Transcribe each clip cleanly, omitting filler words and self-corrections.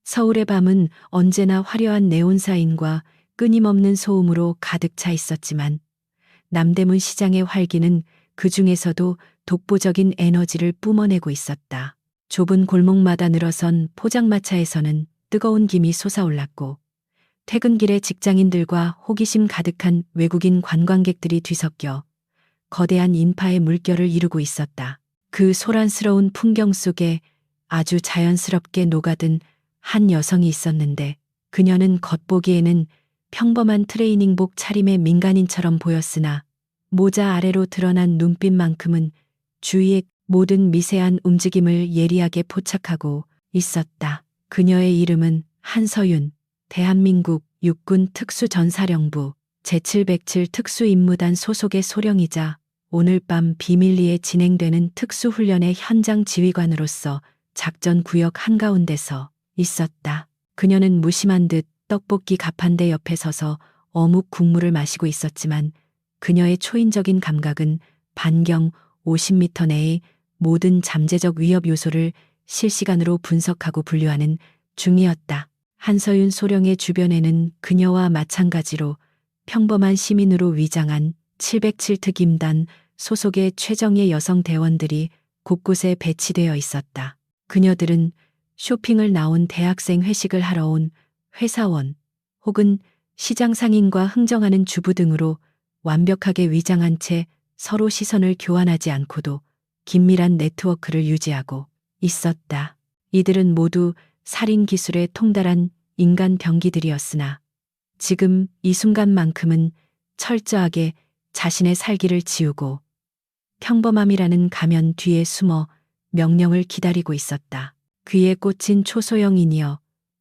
서울의 밤은 언제나 화려한 네온사인과 끊임없는 소음으로 가득 차 있었지만 남대문 시장의 활기는 그 중에서도 독보적인 에너지를 뿜어내고 있었다. 좁은 골목마다 늘어선 포장마차에서는 뜨거운 김이 솟아올랐고 퇴근길에 직장인들과 호기심 가득한 외국인 관광객들이 뒤섞여 거대한 인파의 물결을 이루고 있었다. 그 소란스러운 풍경 속에 아주 자연스럽게 녹아든 한 여성이 있었는데 그녀는 겉보기에는 평범한 트레이닝복 차림의 민간인처럼 보였으나 모자 아래로 드러난 눈빛만큼은 주위의 모든 미세한 움직임을 예리하게 포착하고 있었다. 그녀의 이름은 한서윤, 대한민국 육군 특수전사령부 제707 특수임무단 소속의 소령이자 오늘 밤 비밀리에 진행되는 특수훈련의 현장 지휘관으로서 작전 구역 한가운데서 있었다. 그녀는 무심한 듯 떡볶이 가판대 옆에 서서 어묵 국물을 마시고 있었지만 그녀의 초인적인 감각은 반경 50m 내의 모든 잠재적 위협 요소를 실시간으로 분석하고 분류하는 중이었다. 한서윤 소령의 주변에는 그녀와 마찬가지로 평범한 시민으로 위장한 707특임단 소속의 최정예 여성 대원들이 곳곳에 배치되어 있었다. 그녀들은 쇼핑을 나온 대학생 회식을 하러 온 회사원 혹은 시장 상인과 흥정하는 주부 등으로 완벽하게 위장한 채 서로 시선을 교환하지 않고도 긴밀한 네트워크를 유지하고 있었다. 이들은 모두 살인 기술에 통달한 인간 병기들이었으나 지금 이 순간만큼은 철저하게 자신의 살기를 지우고 평범함이라는 가면 뒤에 숨어 명령을 기다리고 있었다. 귀에 꽂힌 초소형 인이어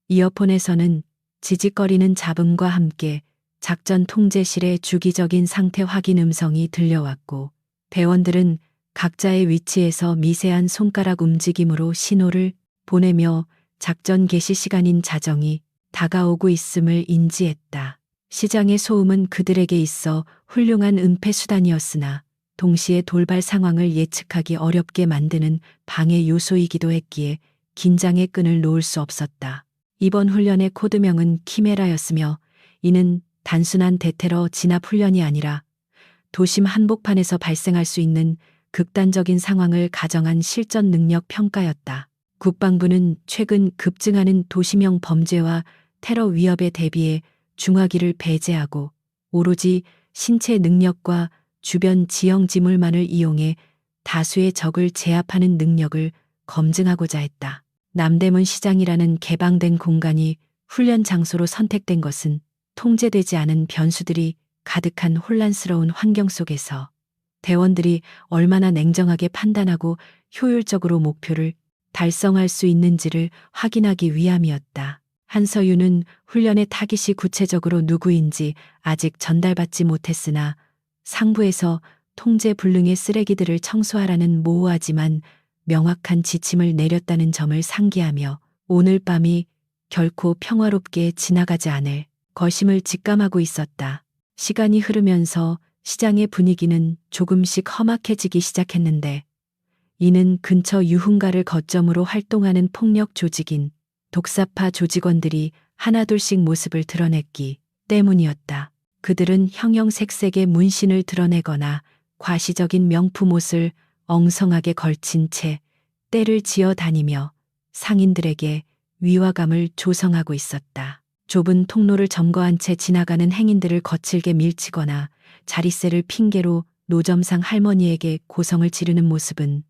이어폰에서는 지직거리는 잡음과 함께 작전 통제실의 주기적인 상태 확인 음성이 들려왔고 대원들은 각자의 위치에서 미세한 손가락 움직임으로 신호를 보내며 작전 개시 시간인 자정이 다가오고 있음을 인지했다. 시장의 소음은 그들에게 있어 훌륭한 은폐 수단이었으나 동시에 돌발 상황을 예측하기 어렵게 만드는 방해 요소이기도 했기에 긴장의 끈을 놓을 수 없었다. 이번 훈련의 코드명은 키메라였으며 이는 단순한 대테러 진압 훈련이 아니라 도심 한복판에서 발생할 수 있는 극단적인 상황을 가정한 실전 능력 평가였다. 국방부는 최근 급증하는 도시명 범죄와 테러 위협에 대비해 중화기를 배제하고 오로지 신체 능력과 주변 지형 지물만을 이용해 다수의 적을 제압하는 능력을 검증하고자 했다. 남대문 시장이라는 개방된 공간이 훈련 장소로 선택된 것은 통제되지 않은 변수들이 가득한 혼란스러운 환경 속에서 대원들이 얼마나 냉정하게 판단하고 효율적으로 목표를 달성할 수 있는지를 확인하기 위함이었다. 한서윤은 훈련의 타깃이 구체적으로 누구인지 아직 전달받지 못했으나 상부에서 통제 불능의 쓰레기들을 청소하라는 모호하지만 명확한 지침을 내렸다는 점을 상기하며 오늘 밤이 결코 평화롭게 지나가지 않을 것임을 직감하고 있었다. 시간이 흐르면서 시장의 분위기는 조금씩 험악해지기 시작했는데 이는 근처 유흥가를 거점으로 활동하는 폭력 조직인 독사파 조직원들이 하나둘씩 모습을 드러냈기 때문이었다. 그들은 형형색색의 문신을 드러내거나 과시적인 명품 옷을 엉성하게 걸친 채 때를 지어 다니며 상인들에게 위화감을 조성하고 있었다. 좁은 통로를 점거한 채 지나가는 행인들을 거칠게 밀치거나 자릿세를 핑계로 노점상 할머니에게 고성을 지르는 모습은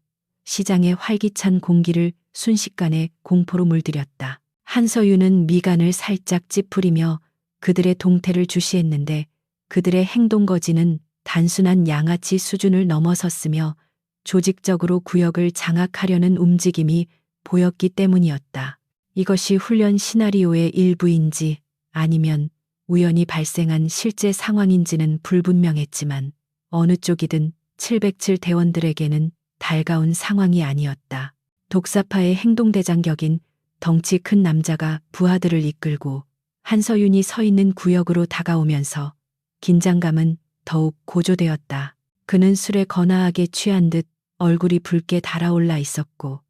시장의 활기찬 공기를 순식간에 공포로 물들였다. 한서윤은 미간을 살짝 찌푸리며 그들의 동태를 주시했는데 그들의 행동 거지는 단순한 양아치 수준을 넘어섰으며 조직적으로 구역을 장악하려는 움직임이 보였기 때문이었다. 이것이 훈련 시나리오의 일부인지 아니면 우연히 발생한 실제 상황인지는 불분명했지만 어느 쪽이든 707 대원들에게는 달가운 상황이 아니었다. 독사파의 행동대장 격인 덩치 큰 남자가 부하들을 이끌고 한서윤이 서 있는 구역으로 다가오면서 긴장감은 더욱 고조되었다. 그는 술에 거나하게 취한 듯 얼굴이 붉게 달아올라 있었고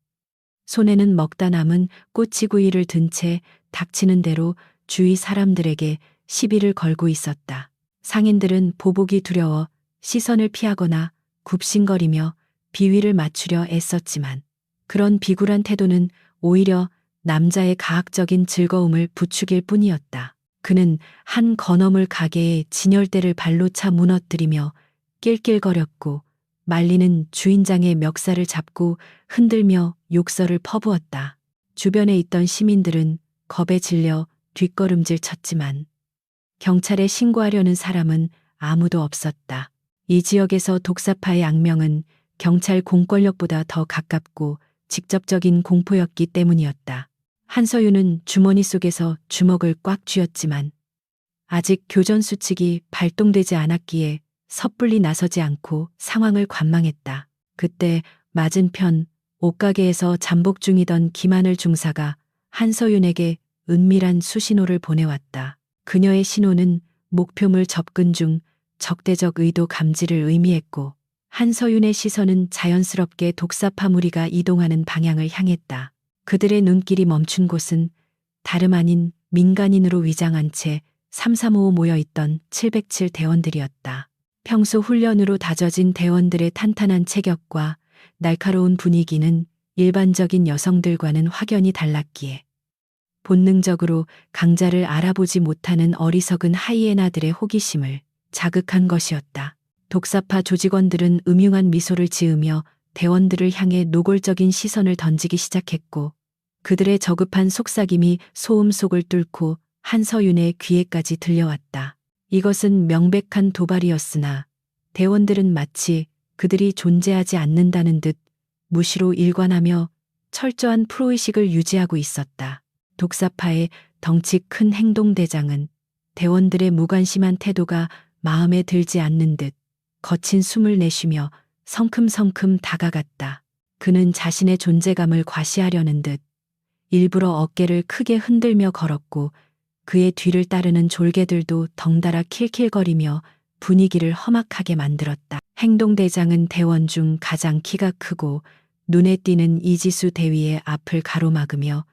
손에는 먹다 남은 꼬치구이를 든 채 닥치는 대로 주위 사람들에게 시비를 걸고 있었다. 상인들은 보복이 두려워 시선을 피하거나 굽신거리며 비위를 맞추려 애썼지만 그런 비굴한 태도는 오히려 남자의 가학적인 즐거움을 부추길 뿐이었다. 그는 한 건어물 가게의 진열대를 발로 차 무너뜨리며 낄낄거렸고 말리는 주인장의 멱살을 잡고 흔들며 욕설을 퍼부었다. 주변에 있던 시민들은 겁에 질려 뒷걸음질 쳤지만 경찰에 신고하려는 사람은 아무도 없었다. 이 지역에서 독사파의 악명은 경찰 공권력보다 더 가깝고 직접적인 공포였기 때문이었다. 한서윤은 주머니 속에서 주먹을 꽉 쥐었지만 아직 교전 수칙이 발동되지 않았기에 섣불리 나서지 않고 상황을 관망했다. 그때 맞은편 옷가게에서 잠복 중이던 김하늘 중사가 한서윤에게 은밀한 수신호를 보내왔다. 그녀의 신호는 목표물 접근 중 적대적 의도 감지를 의미했고 한서윤의 시선은 자연스럽게 독사파 무리가 이동하는 방향을 향했다. 그들의 눈길이 멈춘 곳은 다름 아닌 민간인으로 위장한 채 335 모여있던 707 대원들이었다. 평소 훈련으로 다져진 대원들의 탄탄한 체격과 날카로운 분위기는 일반적인 여성들과는 확연히 달랐기에 본능적으로 강자를 알아보지 못하는 어리석은 하이에나들의 호기심을 자극한 것이었다. 독사파 조직원들은 음흉한 미소를 지으며 대원들을 향해 노골적인 시선을 던지기 시작했고 그들의 저급한 속삭임이 소음 속을 뚫고 한서윤의 귀에까지 들려왔다. 이것은 명백한 도발이었으나 대원들은 마치 그들이 존재하지 않는다는 듯 무시로 일관하며 철저한 프로의식을 유지하고 있었다. 독사파의 덩치 큰 행동대장은 대원들의 무관심한 태도가 마음에 들지 않는 듯 거친 숨을 내쉬며 성큼성큼 다가갔다. 그는 자신의 존재감을 과시하려는 듯 일부러 어깨를 크게 흔들며 걸었고 그의 뒤를 따르는 졸개들도 덩달아 킬킬거리며 분위기를 험악하게 만들었다. 행동대장은 대원 중 가장 키가 크고 눈에 띄는 이지수 대위의 앞을 가로막으며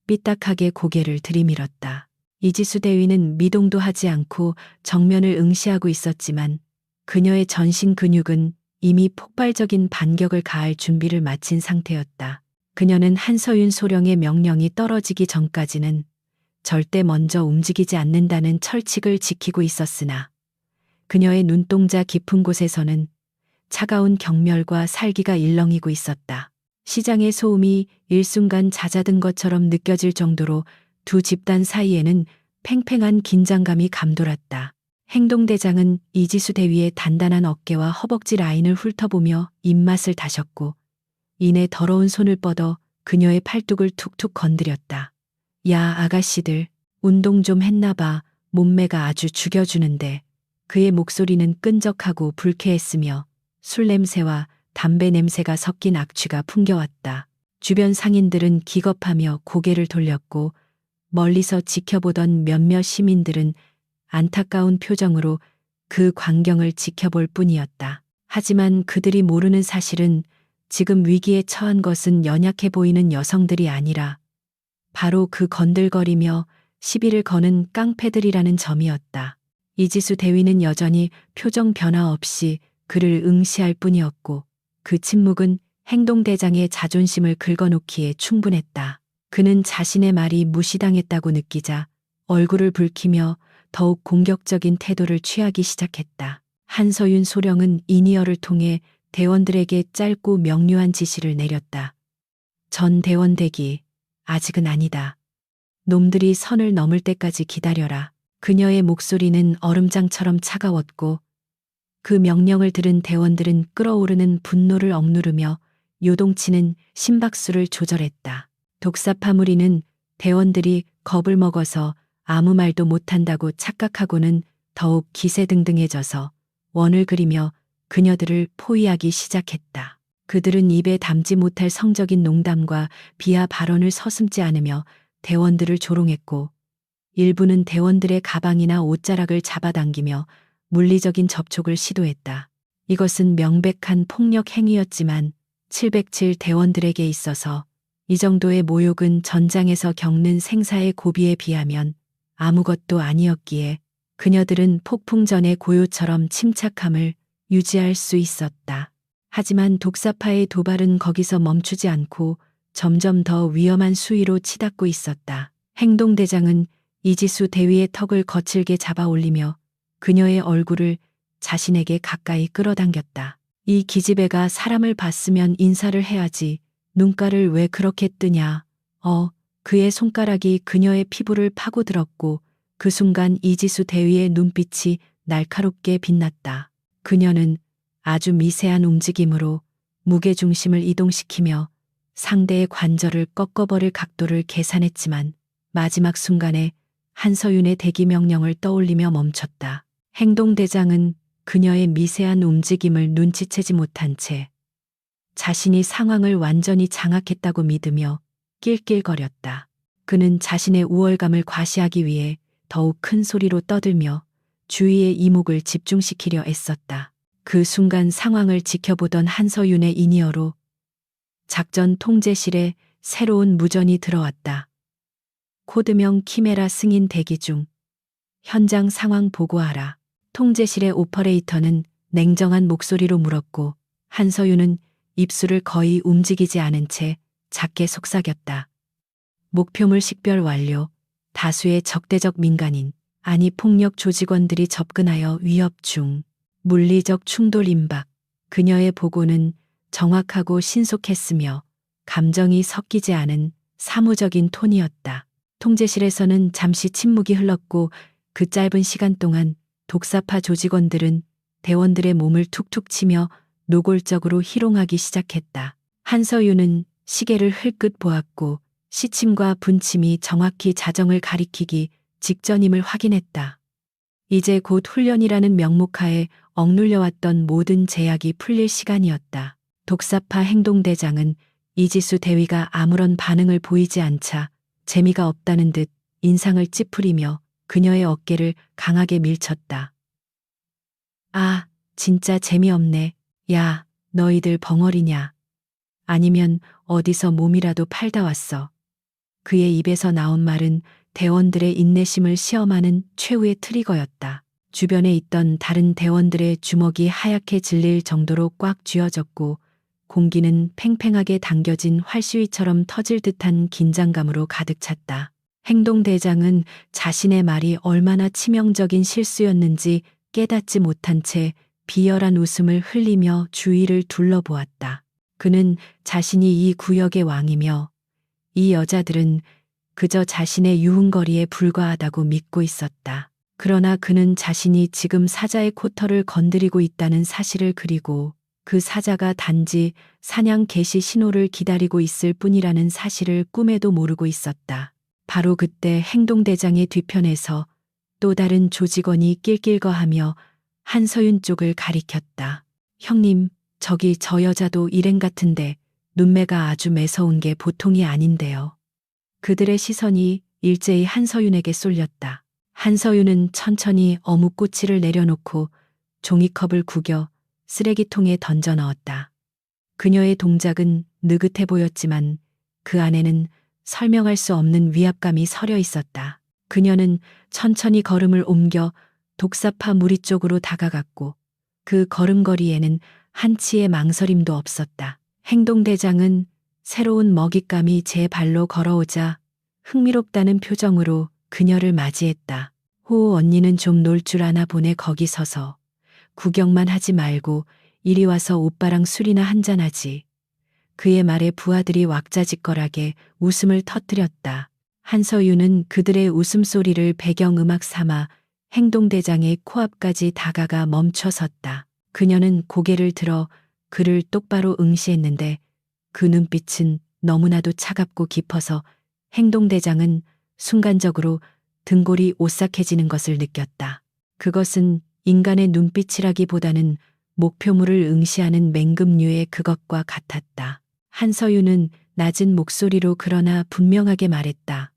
삐딱하게 고개를 들이밀었다. 이지수 대위는 미동도 하지 않고 정면을 응시하고 있었지만 그녀의 전신 근육은 이미 폭발적인 반격을 가할 준비를 마친 상태였다. 그녀는 한서윤 소령의 명령이 떨어지기 전까지는 절대 먼저 움직이지 않는다는 철칙을 지키고 있었으나 그녀의 눈동자 깊은 곳에서는 차가운 경멸과 살기가 일렁이고 있었다. 시장의 소음이 일순간 잦아든 것처럼 느껴질 정도로 두 집단 사이에는 팽팽한 긴장감이 감돌았다. 행동대장은 이지수 대위의 단단한 어깨와 허벅지 라인을 훑어보며 입맛을 다셨고 이내 더러운 손을 뻗어 그녀의 팔뚝을 툭툭 건드렸다. 야, 아가씨들, 운동 좀 했나봐. 몸매가 아주 죽여주는데. 그의 목소리는 끈적하고 불쾌했으며 술 냄새와 담배 냄새가 섞인 악취가 풍겨왔다. 주변 상인들은 기겁하며 고개를 돌렸고 멀리서 지켜보던 몇몇 시민들은 안타까운 표정으로 그 광경을 지켜볼 뿐이었다. 하지만 그들이 모르는 사실은 지금 위기에 처한 것은 연약해 보이는 여성들이 아니라 바로 그 건들거리며 시비를 거는 깡패들이라는 점이었다. 이지수 대위는 여전히 표정 변화 없이 그를 응시할 뿐이었고 그 침묵은 행동대장의 자존심을 긁어놓기에 충분했다. 그는 자신의 말이 무시당했다고 느끼자 얼굴을 붉히며 더욱 공격적인 태도를 취하기 시작했다. 한서윤 소령은 이니어를 통해 대원들에게 짧고 명료한 지시를 내렸다. 전 대원 대기, 아직은 아니다. 놈들이 선을 넘을 때까지 기다려라. 그녀의 목소리는 얼음장처럼 차가웠고 그 명령을 들은 대원들은 끓어오르는 분노를 억누르며 요동치는 심박수를 조절했다. 독사파 무리는 대원들이 겁을 먹어서 아무 말도 못한다고 착각하고는 더욱 기세등등해져서 원을 그리며 그녀들을 포위하기 시작했다. 그들은 입에 담지 못할 성적인 농담과 비하 발언을 서슴지 않으며 대원들을 조롱했고 일부는 대원들의 가방이나 옷자락을 잡아당기며 물리적인 접촉을 시도했다. 이것은 명백한 폭력 행위였지만 707 대원들에게 있어서 이 정도의 모욕은 전장에서 겪는 생사의 고비에 비하면 아무것도 아니었기에 그녀들은 폭풍전의 고요처럼 침착함을 유지할 수 있었다. 하지만 독사파의 도발은 거기서 멈추지 않고 점점 더 위험한 수위로 치닫고 있었다. 행동대장은 이지수 대위의 턱을 거칠게 잡아 올리며 그녀의 얼굴을 자신에게 가까이 끌어당겼다. 이 기집애가 사람을 봤으면 인사를 해야지. 눈가를 왜 그렇게 뜨냐. 그의 손가락이 그녀의 피부를 파고들었고 그 순간 이지수 대위의 눈빛이 날카롭게 빛났다. 그녀는 아주 미세한 움직임으로 무게중심을 이동시키며 상대의 관절을 꺾어버릴 각도를 계산했지만 마지막 순간에 한서윤의 대기 명령을 떠올리며 멈췄다. 행동대장은 그녀의 미세한 움직임을 눈치채지 못한 채 자신이 상황을 완전히 장악했다고 믿으며 낄낄거렸다. 그는 자신의 우월감을 과시하기 위해 더욱 큰 소리로 떠들며 주위의 이목을 집중시키려 애썼다. 그 순간 상황을 지켜보던 한서윤의 인이어로 작전 통제실에 새로운 무전이 들어왔다. 코드명 키메라 승인 대기 중. 현장 상황 보고하라. 통제실의 오퍼레이터는 냉정한 목소리로 물었고 한서윤은 입술을 거의 움직이지 않은 채 작게 속삭였다. 목표물 식별 완료. 다수의 적대적 민간인, 아니 폭력 조직원들이 접근하여 위협 중. 물리적 충돌 임박. 그녀의 보고는 정확하고 신속했으며 감정이 섞이지 않은 사무적인 톤이었다. 통제실에서는 잠시 침묵이 흘렀고 그 짧은 시간 동안 독사파 조직원들은 대원들의 몸을 툭툭 치며 노골적으로 희롱하기 시작했다. 한서윤은 시계를 흘끗 보았고 시침과 분침이 정확히 자정을 가리키기 직전임을 확인했다. 이제 곧 훈련이라는 명목하에 억눌려왔던 모든 제약이 풀릴 시간이었다. 독사파 행동대장은 이지수 대위가 아무런 반응을 보이지 않자 재미가 없다는 듯 인상을 찌푸리며 그녀의 어깨를 강하게 밀쳤다. 아, 진짜 재미없네. 야, 너희들 벙어리냐. 아니면 어디서 몸이라도 팔다 왔어. 그의 입에서 나온 말은 대원들의 인내심을 시험하는 최후의 트리거였다. 주변에 있던 다른 대원들의 주먹이 하얗게 질릴 정도로 꽉 쥐어졌고 공기는 팽팽하게 당겨진 활시위처럼 터질 듯한 긴장감으로 가득 찼다. 행동대장은 자신의 말이 얼마나 치명적인 실수였는지 깨닫지 못한 채 비열한 웃음을 흘리며 주위를 둘러보았다. 그는 자신이 이 구역의 왕이며 이 여자들은 그저 자신의 유흥거리에 불과하다고 믿고 있었다. 그러나 그는 자신이 지금 사자의 코털을 건드리고 있다는 사실을, 그리고 그 사자가 단지 사냥 개시 신호를 기다리고 있을 뿐이라는 사실을 꿈에도 모르고 있었다. 바로 그때 행동대장의 뒤편에서 또 다른 조직원이 낄낄거하며 한서윤 쪽을 가리켰다. 형님, 저기 저 여자도 일행 같은데 눈매가 아주 매서운 게 보통이 아닌데요. 그들의 시선이 일제히 한서윤에게 쏠렸다. 한서윤은 천천히 어묵꼬치를 내려놓고 종이컵을 구겨 쓰레기통에 던져 넣었다. 그녀의 동작은 느긋해 보였지만 그 안에는 설명할 수 없는 위압감이 서려 있었다. 그녀는 천천히 걸음을 옮겨 독사파 무리 쪽으로 다가갔고 그 걸음걸이에는 한치의 망설임도 없었다. 행동대장은 새로운 먹잇감이 제 발로 걸어오자 흥미롭다는 표정으로 그녀를 맞이했다. 호, 언니는 좀 놀 줄 아나 보네. 거기 서서 구경만 하지 말고 이리 와서 오빠랑 술이나 한잔하지. 그의 말에 부하들이 왁자지껄하게 웃음을 터뜨렸다. 한서윤은 그들의 웃음소리를 배경음악 삼아 행동대장의 코앞까지 다가가 멈춰섰다. 그녀는 고개를 들어 그를 똑바로 응시했는데 그 눈빛은 너무나도 차갑고 깊어서 행동대장은 순간적으로 등골이 오싹해지는 것을 느꼈다. 그것은 인간의 눈빛이라기보다는 목표물을 응시하는 맹금류의 그것과 같았다. 한서윤은 낮은 목소리로 그러나 분명하게 말했다.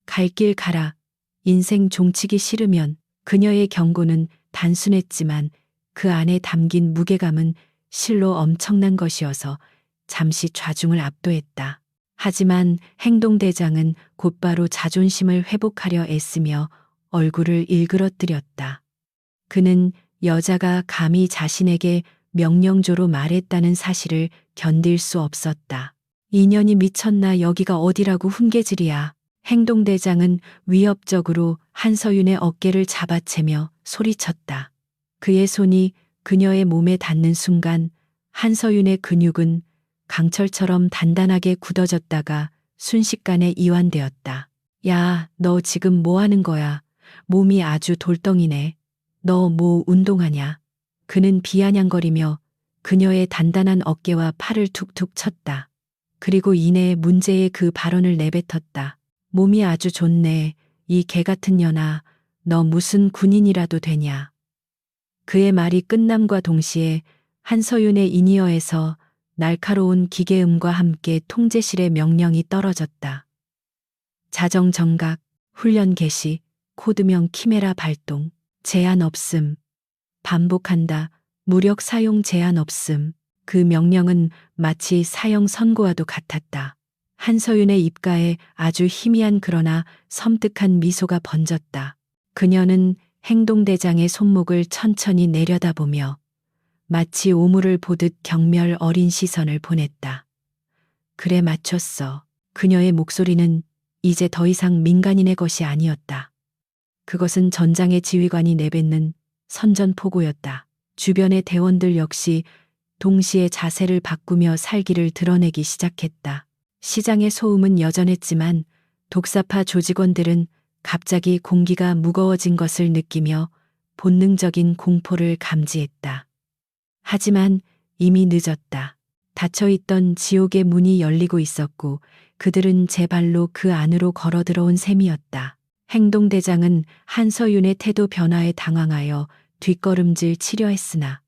갈 길 가라. 인생 종치기 싫으면. 그녀의 경고는 단순했지만 그 안에 담긴 무게감은 실로 엄청난 것이어서 잠시 좌중을 압도했다. 하지만 행동대장은 곧바로 자존심을 회복하려 애쓰며 얼굴을 일그러뜨렸다. 그는 여자가 감히 자신에게 명령조로 말했다는 사실을 견딜 수 없었다. 인연이 미쳤나, 여기가 어디라고 훈계질이야. 행동대장은 위협적으로 한서윤의 어깨를 잡아채며 소리쳤다. 그의 손이 그녀의 몸에 닿는 순간 한서윤의 근육은 강철처럼 단단하게 굳어졌다가 순식간에 이완되었다. 야, 너 지금 뭐 하는 거야? 몸이 아주 돌덩이네. 너 뭐 운동하냐? 그는 비아냥거리며 그녀의 단단한 어깨와 팔을 툭툭 쳤다. 그리고 이내 문제의 그 발언을 내뱉었다. 몸이 아주 좋네. 이 개 같은 년아, 너 무슨 군인이라도 되냐? 그의 말이 끝남과 동시에 한서윤의 인이어에서 날카로운 기계음과 함께 통제실의 명령이 떨어졌다. 자정 정각, 훈련 개시, 코드명 키메라 발동, 제한 없음. 반복한다. 무력 사용 제한 없음. 그 명령은 마치 사형 선고와도 같았다. 한서윤의 입가에 아주 희미한 그러나 섬뜩한 미소가 번졌다. 그녀는 행동대장의 손목을 천천히 내려다보며 마치 오물을 보듯 경멸 어린 시선을 보냈다. 그래, 맞췄어. 그녀의 목소리는 이제 더 이상 민간인의 것이 아니었다. 그것은 전장의 지휘관이 내뱉는 선전포고였다. 주변의 대원들 역시 동시에 자세를 바꾸며 살기를 드러내기 시작했다. 시장의 소음은 여전했지만 독사파 조직원들은 갑자기 공기가 무거워진 것을 느끼며 본능적인 공포를 감지했다. 하지만 이미 늦었다. 닫혀있던 지옥의 문이 열리고 있었고 그들은 제 발로 그 안으로 걸어 들어온 셈이었다. 행동대장은 한서윤의 태도 변화에 당황하여 뒷걸음질 치려 했으나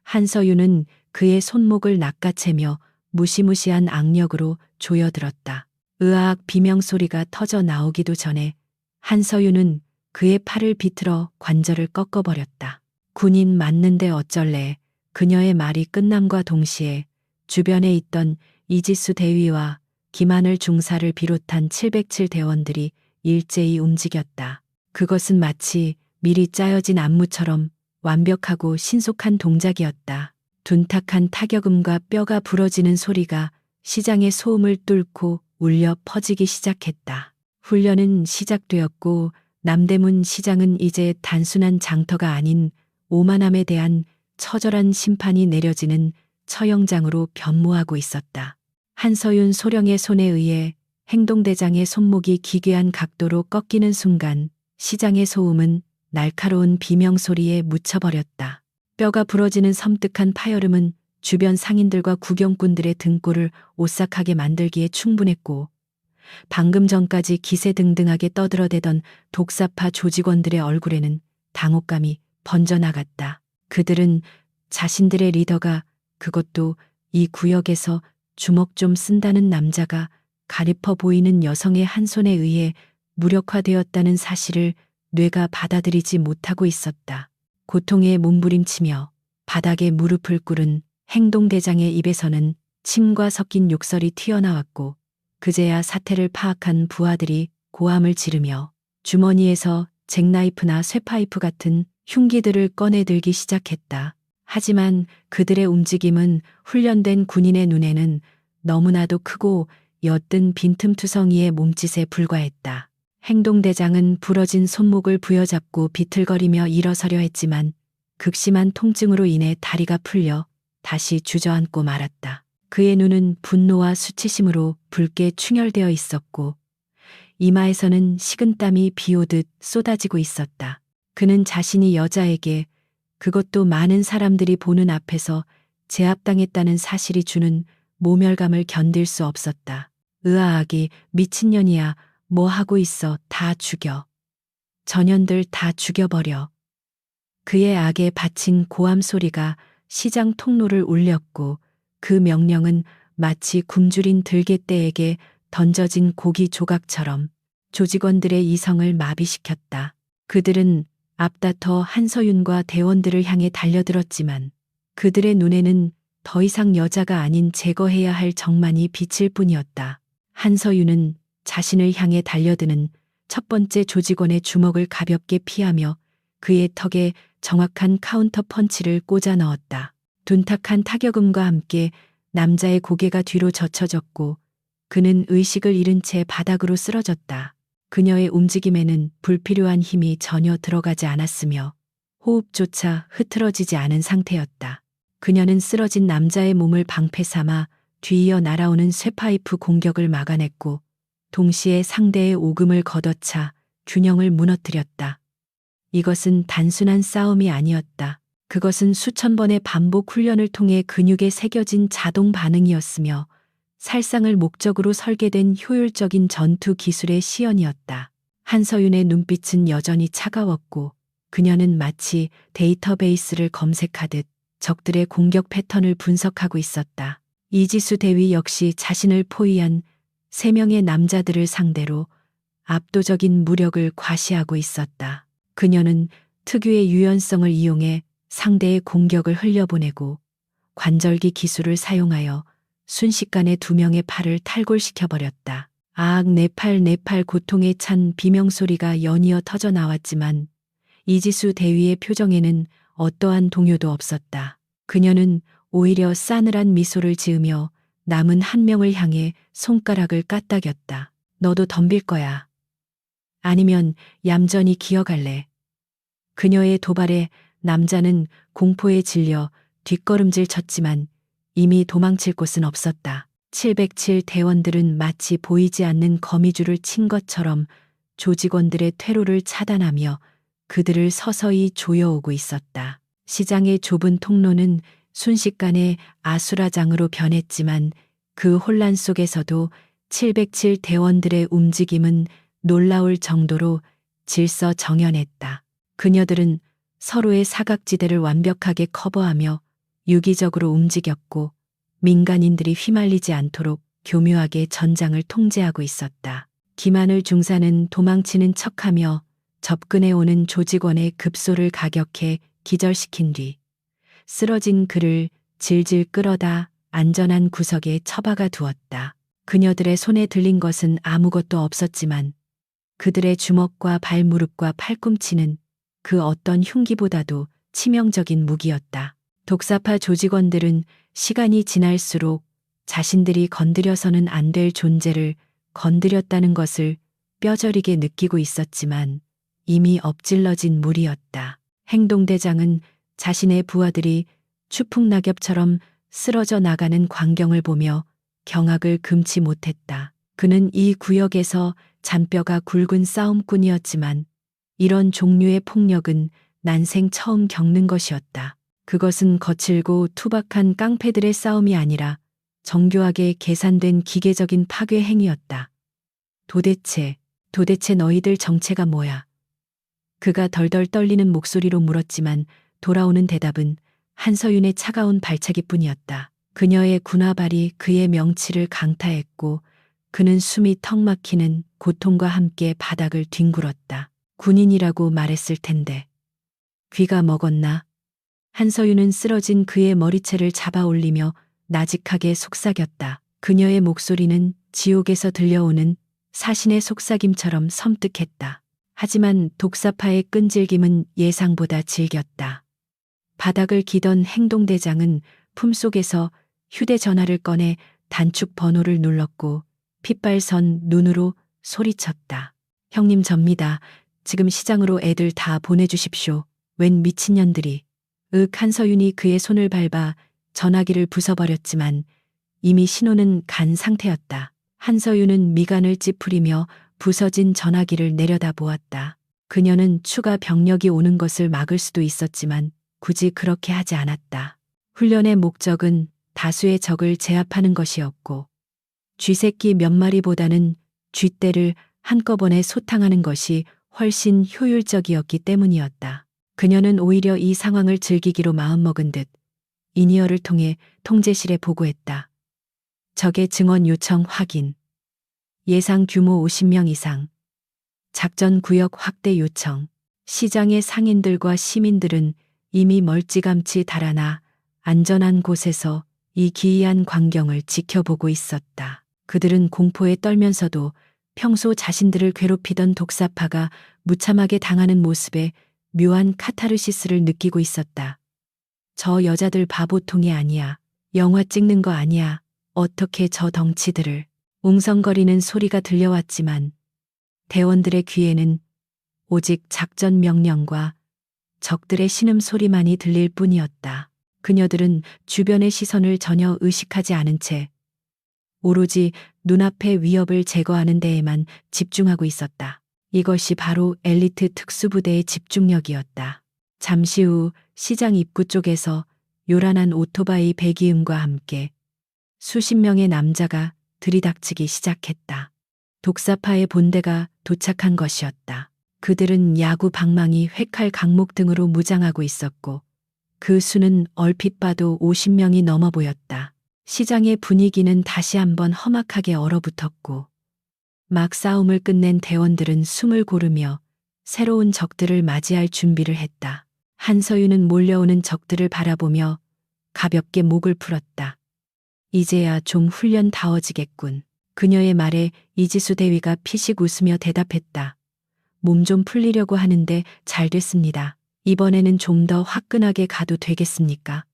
한서윤은 그의 손목을 낚아채며 무시무시한 악력으로 조여들었다. 으악, 비명소리가 터져 나오기도 전에 한서윤은 그의 팔을 비틀어 관절을 꺾어버렸다. 군인 맞는데 어쩔래. 그녀의 말이 끝남과 동시에 주변에 있던 이지수 대위와 김하늘 중사를 비롯한 707 대원들이 일제히 움직였다. 그것은 마치 미리 짜여진 안무처럼 완벽하고 신속한 동작이었다. 둔탁한 타격음과 뼈가 부러지는 소리가 시장의 소음을 뚫고 울려 퍼지기 시작했다. 훈련은 시작되었고 남대문 시장은 이제 단순한 장터가 아닌 오만함에 대한 처절한 심판이 내려지는 처형장으로 변모하고 있었다. 한서윤 소령의 손에 의해 행동대장의 손목이 기괴한 각도로 꺾이는 순간 시장의 소음은 날카로운 비명소리에 묻혀버렸다. 뼈가 부러지는 섬뜩한 파열음은 주변 상인들과 구경꾼들의 등골을 오싹하게 만들기에 충분했고 방금 전까지 기세등등하게 떠들어대던 독사파 조직원들의 얼굴에는 당혹감이 번져나갔다. 그들은 자신들의 리더가, 그것도 이 구역에서 주먹 좀 쓴다는 남자가 가리퍼 보이는 여성의 한 손에 의해 무력화되었다는 사실을 뇌가 받아들이지 못하고 있었다. 고통에 몸부림치며 바닥에 무릎을 꿇은 행동대장의 입에서는 침과 섞인 욕설이 튀어나왔고 그제야 사태를 파악한 부하들이 고함을 지르며 주머니에서 잭나이프나 쇠파이프 같은 흉기들을 꺼내 들기 시작했다. 하지만 그들의 움직임은 훈련된 군인의 눈에는 너무나도 크고 옅은 빈틈투성이의 몸짓에 불과했다. 행동대장은 부러진 손목을 부여잡고 비틀거리며 일어서려 했지만 극심한 통증으로 인해 다리가 풀려 다시 주저앉고 말았다. 그의 눈은 분노와 수치심으로 붉게 충혈되어 있었고 이마에서는 식은땀이 비오듯 쏟아지고 있었다. 그는 자신이 여자에게, 그것도 많은 사람들이 보는 앞에서 제압당했다는 사실이 주는 모멸감을 견딜 수 없었다. 으아악이, 미친년이야. 뭐 하고 있어. 다 죽여. 전현들 다 죽여버려. 그의 악에 바친 고함 소리가 시장 통로를 울렸고 그 명령은 마치 굶주린 들개떼에게 던져진 고기 조각처럼 조직원들의 이성을 마비시켰다. 그들은 앞다퉈 한서윤과 대원들을 향해 달려들었지만 그들의 눈에는 더 이상 여자가 아닌 제거해야 할 적만이 비칠 뿐이었다. 한서윤은 자신을 향해 달려드는 첫 번째 조직원의 주먹을 가볍게 피하며 그의 턱에 정확한 카운터 펀치를 꽂아 넣었다. 둔탁한 타격음과 함께 남자의 고개가 뒤로 젖혀졌고 그는 의식을 잃은 채 바닥으로 쓰러졌다. 그녀의 움직임에는 불필요한 힘이 전혀 들어가지 않았으며 호흡조차 흐트러지지 않은 상태였다. 그녀는 쓰러진 남자의 몸을 방패 삼아 뒤이어 날아오는 쇠파이프 공격을 막아냈고 동시에 상대의 오금을 걷어차 균형을 무너뜨렸다. 이것은 단순한 싸움이 아니었다. 그것은 수천 번의 반복 훈련을 통해 근육에 새겨진 자동 반응이었으며 살상을 목적으로 설계된 효율적인 전투 기술의 시연이었다. 한서윤의 눈빛은 여전히 차가웠고 그녀는 마치 데이터베이스를 검색하듯 적들의 공격 패턴을 분석하고 있었다. 이지수 대위 역시 자신을 포위한 3명의 남자들을 상대로 압도적인 무력을 과시하고 있었다. 그녀는 특유의 유연성을 이용해 상대의 공격을 흘려보내고 관절기 기술을 사용하여 순식간에 2명의 팔을 탈골시켜버렸다. 아악 내 팔 고통에 찬 비명소리가 연이어 터져 나왔지만 이지수 대위의 표정에는 어떠한 동요도 없었다. 그녀는 오히려 싸늘한 미소를 지으며 남은 1명을 향해 손가락을 까딱였다. 너도 덤빌 거야. 아니면 얌전히 기어갈래. 그녀의 도발에 남자는 공포에 질려 뒷걸음질 쳤지만 이미 도망칠 곳은 없었다. 707 대원들은 마치 보이지 않는 거미줄을 친 것처럼 조직원들의 퇴로를 차단하며 그들을 서서히 조여오고 있었다. 시장의 좁은 통로는 순식간에 아수라장으로 변했지만 그 혼란 속에서도 707 대원들의 움직임은 놀라울 정도로 질서정연했다. 그녀들은 서로의 사각지대를 완벽하게 커버하며 유기적으로 움직였고 민간인들이 휘말리지 않도록 교묘하게 전장을 통제하고 있었다. 김하늘 중사는 도망치는 척하며 접근해 오는 조직원의 급소를 가격해 기절시킨 뒤 쓰러진 그를 질질 끌어다 안전한 구석에 처박아 두었다. 그녀들의 손에 들린 것은 아무것도 없었지만 그들의 주먹과 발무릎과 팔꿈치는 그 어떤 흉기보다도 치명적인 무기였다. 독사파 조직원들은 시간이 지날수록 자신들이 건드려서는 안 될 존재를 건드렸다는 것을 뼈저리게 느끼고 있었지만 이미 엎질러진 물이었다. 행동대장은 자신의 부하들이 추풍낙엽처럼 쓰러져 나가는 광경을 보며 경악을 금치 못했다. 그는 이 구역에서 잔뼈가 굵은 싸움꾼이었지만 이런 종류의 폭력은 난생 처음 겪는 것이었다. 그것은 거칠고 투박한 깡패들의 싸움이 아니라 정교하게 계산된 기계적인 파괴 행위였다. 도대체 너희들 정체가 뭐야? 그가 덜덜 떨리는 목소리로 물었지만 돌아오는 대답은 한서윤의 차가운 발차기뿐이었다. 그녀의 군화발이 그의 명치를 강타했고 그는 숨이 턱 막히는 고통과 함께 바닥을 뒹굴었다. 군인이라고 말했을 텐데. 귀가 먹었나? 한서윤은 쓰러진 그의 머리채를 잡아 올리며 나직하게 속삭였다. 그녀의 목소리는 지옥에서 들려오는 사신의 속삭임처럼 섬뜩했다. 하지만 독사파의 끈질김은 예상보다 질겼다. 바닥을 기던 행동대장은 품속에서 휴대전화를 꺼내 단축 번호를 눌렀고 핏발선 눈으로 소리쳤다. 형님 접니다. 지금 시장으로 애들 다 보내주십시오. 웬 미친년들이. 한서윤이 그의 손을 밟아 전화기를 부숴버렸지만 이미 신호는 간 상태였다. 한서윤은 미간을 찌푸리며 부서진 전화기를 내려다보았다. 그녀는 추가 병력이 오는 것을 막을 수도 있었지만 굳이 그렇게 하지 않았다. 훈련의 목적은 다수의 적을 제압하는 것이었고 쥐새끼 몇 마리보다는 쥐떼를 한꺼번에 소탕하는 것이 훨씬 효율적이었기 때문이었다. 그녀는 오히려 이 상황을 즐기기로 마음먹은 듯 이니어를 통해 통제실에 보고했다. 적의 증원 요청 확인. 예상 규모 50명 이상. 작전 구역 확대 요청. 시장의 상인들과 시민들은 이미 멀찌감치 달아나 안전한 곳에서 이 기이한 광경을 지켜보고 있었다. 그들은 공포에 떨면서도 평소 자신들을 괴롭히던 독사파가 무참하게 당하는 모습에 묘한 카타르시스를 느끼고 있었다. 저 여자들 바보통이 아니야. 영화 찍는 거 아니야. 어떻게 저 덩치들을. 웅성거리는 소리가 들려왔지만 대원들의 귀에는 오직 작전 명령과 적들의 신음소리만이 들릴 뿐이었다. 그녀들은 주변의 시선을 전혀 의식하지 않은 채 오로지 눈앞의 위협을 제거하는 데에만 집중하고 있었다. 이것이 바로 엘리트 특수부대의 집중력이었다. 잠시 후 시장 입구 쪽에서 요란한 오토바이 배기음과 함께 수십 명의 남자가 들이닥치기 시작했다. 독사파의 본대가 도착한 것이었다. 그들은 야구 방망이, 회칼, 강목 등으로 무장하고 있었고 그 수는 얼핏 봐도 50명이 넘어 보였다. 시장의 분위기는 다시 한번 험악하게 얼어붙었고 막 싸움을 끝낸 대원들은 숨을 고르며 새로운 적들을 맞이할 준비를 했다. 한서윤은 몰려오는 적들을 바라보며 가볍게 목을 풀었다. 이제야 좀 훈련다워지겠군. 그녀의 말에 이지수 대위가 피식 웃으며 대답했다. 몸 좀 풀리려고 하는데 잘 됐습니다. 이번에는 좀 더 화끈하게 가도 되겠습니까?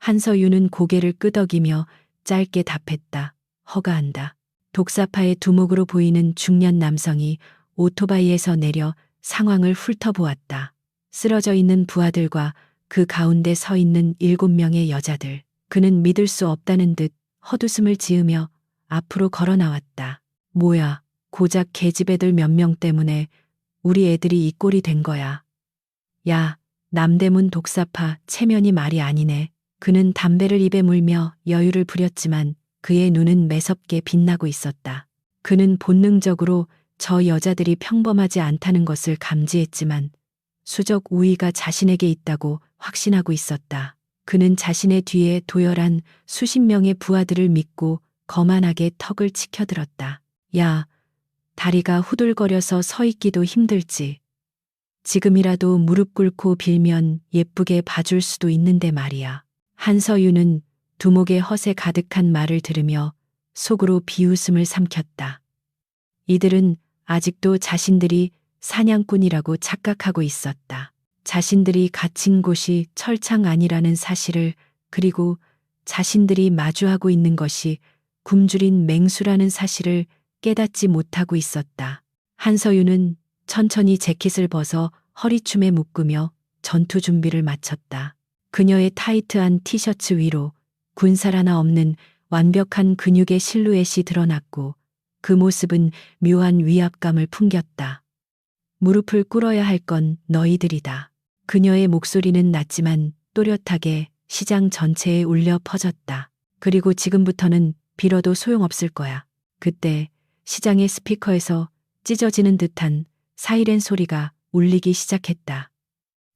한서윤은 고개를 끄덕이며 짧게 답했다. 허가한다. 독사파의 두목으로 보이는 중년 남성이 오토바이에서 내려 상황을 훑어보았다. 쓰러져 있는 부하들과 그 가운데 서 있는 7명의 여자들. 그는 믿을 수 없다는 듯 헛웃음을 지으며 앞으로 걸어 나왔다. 뭐야, 고작 계집애들 몇 명 때문에 우리 애들이 이 꼴이 된 거야. 야, 남대문 독사파 체면이 말이 아니네. 그는 담배를 입에 물며 여유를 부렸지만 그의 눈은 매섭게 빛나고 있었다. 그는 본능적으로 저 여자들이 평범하지 않다는 것을 감지했지만 수적 우위가 자신에게 있다고 확신하고 있었다. 그는 자신의 뒤에 도열한 수십 명의 부하들을 믿고 거만하게 턱을 치켜들었다. 야, 다리가 후들거려서 서 있기도 힘들지. 지금이라도 무릎 꿇고 빌면 예쁘게 봐줄 수도 있는데 말이야. 한서윤은 두목의 허세 가득한 말을 들으며 속으로 비웃음을 삼켰다. 이들은 아직도 자신들이 사냥꾼이라고 착각하고 있었다. 자신들이 갇힌 곳이 철창 아니라는 사실을, 그리고 자신들이 마주하고 있는 것이 굶주린 맹수라는 사실을 깨닫지 못하고 있었다. 한서윤은 천천히 재킷을 벗어 허리춤에 묶으며 전투 준비를 마쳤다. 그녀의 타이트한 티셔츠 위로 군살 하나 없는 완벽한 근육의 실루엣이 드러났고 그 모습은 묘한 위압감을 풍겼다. 무릎을 꿇어야 할 건 너희들이다. 그녀의 목소리는 낮지만 또렷하게 시장 전체에 울려 퍼졌다. 그리고 지금부터는 빌어도 소용없을 거야. 그때 시장의 스피커에서 찢어지는 듯한 사이렌 소리가 울리기 시작했다.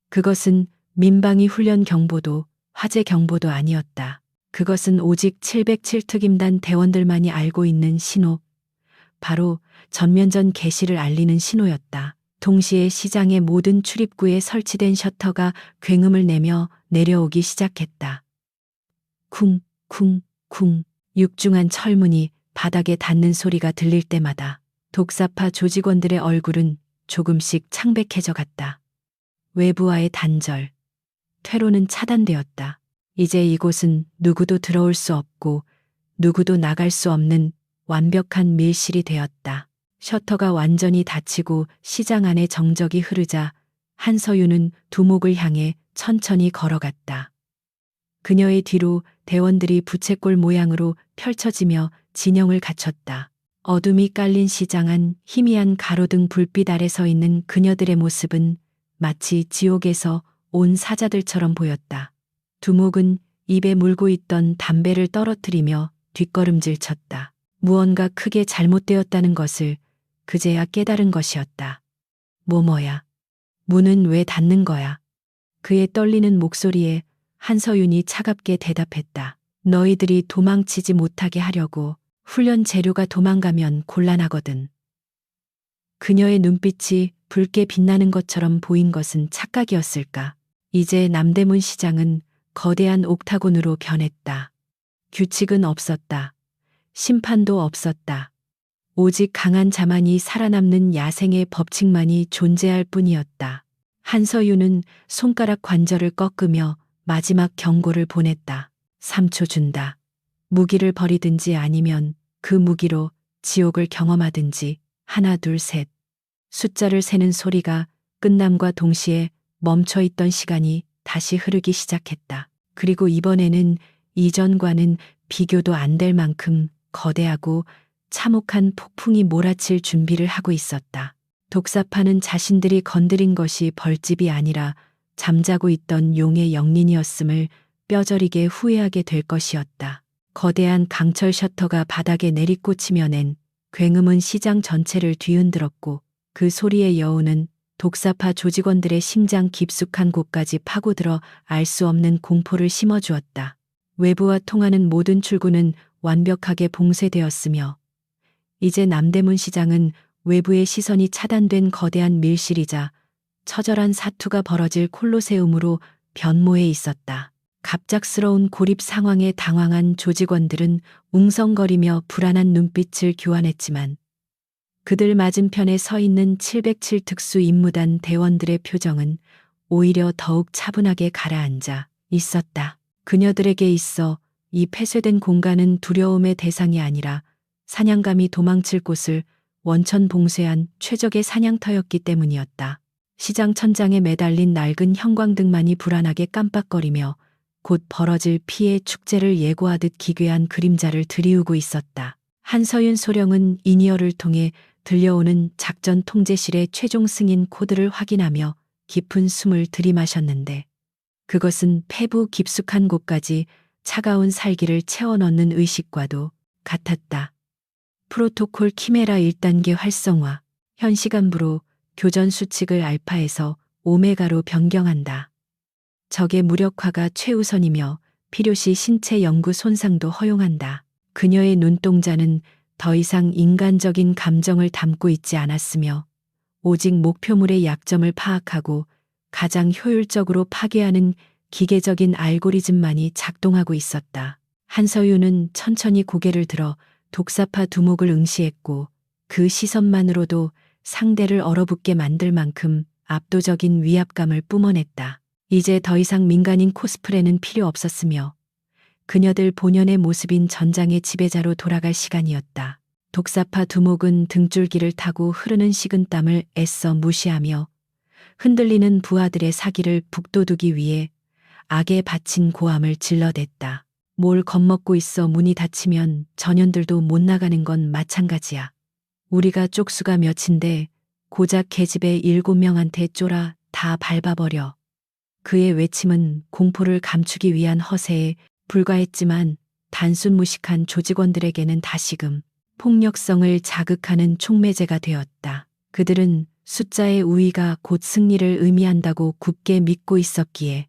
그것은 민방위 훈련 경보도 화재 경보도 아니었다. 그것은 오직 707특임단 대원들만이 알고 있는 신호, 바로 전면전 개시를 알리는 신호였다. 동시에 시장의 모든 출입구에 설치된 셔터가 굉음을 내며 내려오기 시작했다. 쿵, 쿵, 쿵. 육중한 철문이 바닥에 닿는 소리가 들릴 때마다 독사파 조직원들의 얼굴은 조금씩 창백해져 갔다. 외부와의 단절, 퇴로는 차단되었다. 이제 이곳은 누구도 들어올 수 없고 누구도 나갈 수 없는 완벽한 밀실이 되었다. 셔터가 완전히 닫히고 시장 안에 정적이 흐르자 한서윤은 두목을 향해 천천히 걸어갔다. 그녀의 뒤로 대원들이 부채꼴 모양으로 펼쳐지며 진영을 갖췄다. 어둠이 깔린 시장 안 희미한 가로등 불빛 아래 서 있는 그녀들의 모습은 마치 지옥에서 온 사자들처럼 보였다. 두목은 입에 물고 있던 담배를 떨어뜨리며 뒷걸음질 쳤다. 무언가 크게 잘못되었다는 것을 그제야 깨달은 것이었다. 뭐야? 문은 왜 닫는 거야? 그의 떨리는 목소리에 한서윤이 차갑게 대답했다. 너희들이 도망치지 못하게 하려고. 훈련 재료가 도망가면 곤란하거든. 그녀의 눈빛이 붉게 빛나는 것처럼 보인 것은 착각이었을까? 이제 남대문 시장은 거대한 옥타곤으로 변했다. 규칙은 없었다. 심판도 없었다. 오직 강한 자만이 살아남는 야생의 법칙만이 존재할 뿐이었다. 한서윤은 손가락 관절을 꺾으며 마지막 경고를 보냈다. 3초 준다. 무기를 버리든지 아니면 그 무기로 지옥을 경험하든지. 하나 둘 셋. 숫자를 세는 소리가 끝남과 동시에 멈춰 있던 시간이 다시 흐르기 시작했다. 그리고 이번에는 이전과는 비교도 안 될 만큼 거대하고 참혹한 폭풍이 몰아칠 준비를 하고 있었다. 독사파는 자신들이 건드린 것이 벌집이 아니라 잠자고 있던 용의 영린이었음을 뼈저리게 후회하게 될 것이었다. 거대한 강철 셔터가 바닥에 내리꽂히며낸 굉음은 시장 전체를 뒤흔들었고 그 소리의 여우는 독사파 조직원들의 심장 깊숙한 곳까지 파고들어 알 수 없는 공포를 심어주었다. 외부와 통하는 모든 출구는 완벽하게 봉쇄되었으며 이제 남대문 시장은 외부의 시선이 차단된 거대한 밀실이자 처절한 사투가 벌어질 콜로세움으로 변모해 있었다. 갑작스러운 고립 상황에 당황한 조직원들은 웅성거리며 불안한 눈빛을 교환했지만 그들 맞은편에 서 있는 707 특수 임무단 대원들의 표정은 오히려 더욱 차분하게 가라앉아 있었다. 그녀들에게 있어 이 폐쇄된 공간은 두려움의 대상이 아니라 사냥감이 도망칠 곳을 원천 봉쇄한 최적의 사냥터였기 때문이었다. 시장 천장에 매달린 낡은 형광등만이 불안하게 깜빡거리며 곧 벌어질 피해 축제를 예고하듯 기괴한 그림자를 드리우고 있었다. 한서윤 소령은 이니어를 통해 들려오는 작전 통제실의 최종 승인 코드를 확인하며 깊은 숨을 들이마셨는데 그것은 폐부 깊숙한 곳까지 차가운 살기를 채워넣는 의식과도 같았다. 프로토콜 키메라 1단계 활성화. 현 시간부로 교전 수칙을 알파에서 오메가로 변경한다. 적의 무력화가 최우선이며 필요시 신체 연구 손상도 허용한다. 그녀의 눈동자는 더 이상 인간적인 감정을 담고 있지 않았으며 오직 목표물의 약점을 파악하고 가장 효율적으로 파괴하는 기계적인 알고리즘만이 작동하고 있었다. 한서윤은 천천히 고개를 들어 독사파 두목을 응시했고 그 시선만으로도 상대를 얼어붙게 만들 만큼 압도적인 위압감을 뿜어냈다. 이제 더 이상 민간인 코스프레는 필요 없었으며 그녀들 본연의 모습인 전장의 지배자로 돌아갈 시간이었다. 독사파 두목은 등줄기를 타고 흐르는 식은땀을 애써 무시하며 흔들리는 부하들의 사기를 북돋우기 위해 악에 바친 고함을 질러댔다. 뭘 겁먹고 있어. 문이 닫히면 전현들도 못 나가는 건 마찬가지야. 우리가 쪽수가 몇인데 고작 계집애 7명한테 쫄아 다 밟아버려. 그의 외침은 공포를 감추기 위한 허세에 불과했지만 단순 무식한 조직원들에게는 다시금 폭력성을 자극하는 촉매제가 되었다. 그들은 숫자의 우위가 곧 승리를 의미한다고 굳게 믿고 있었기에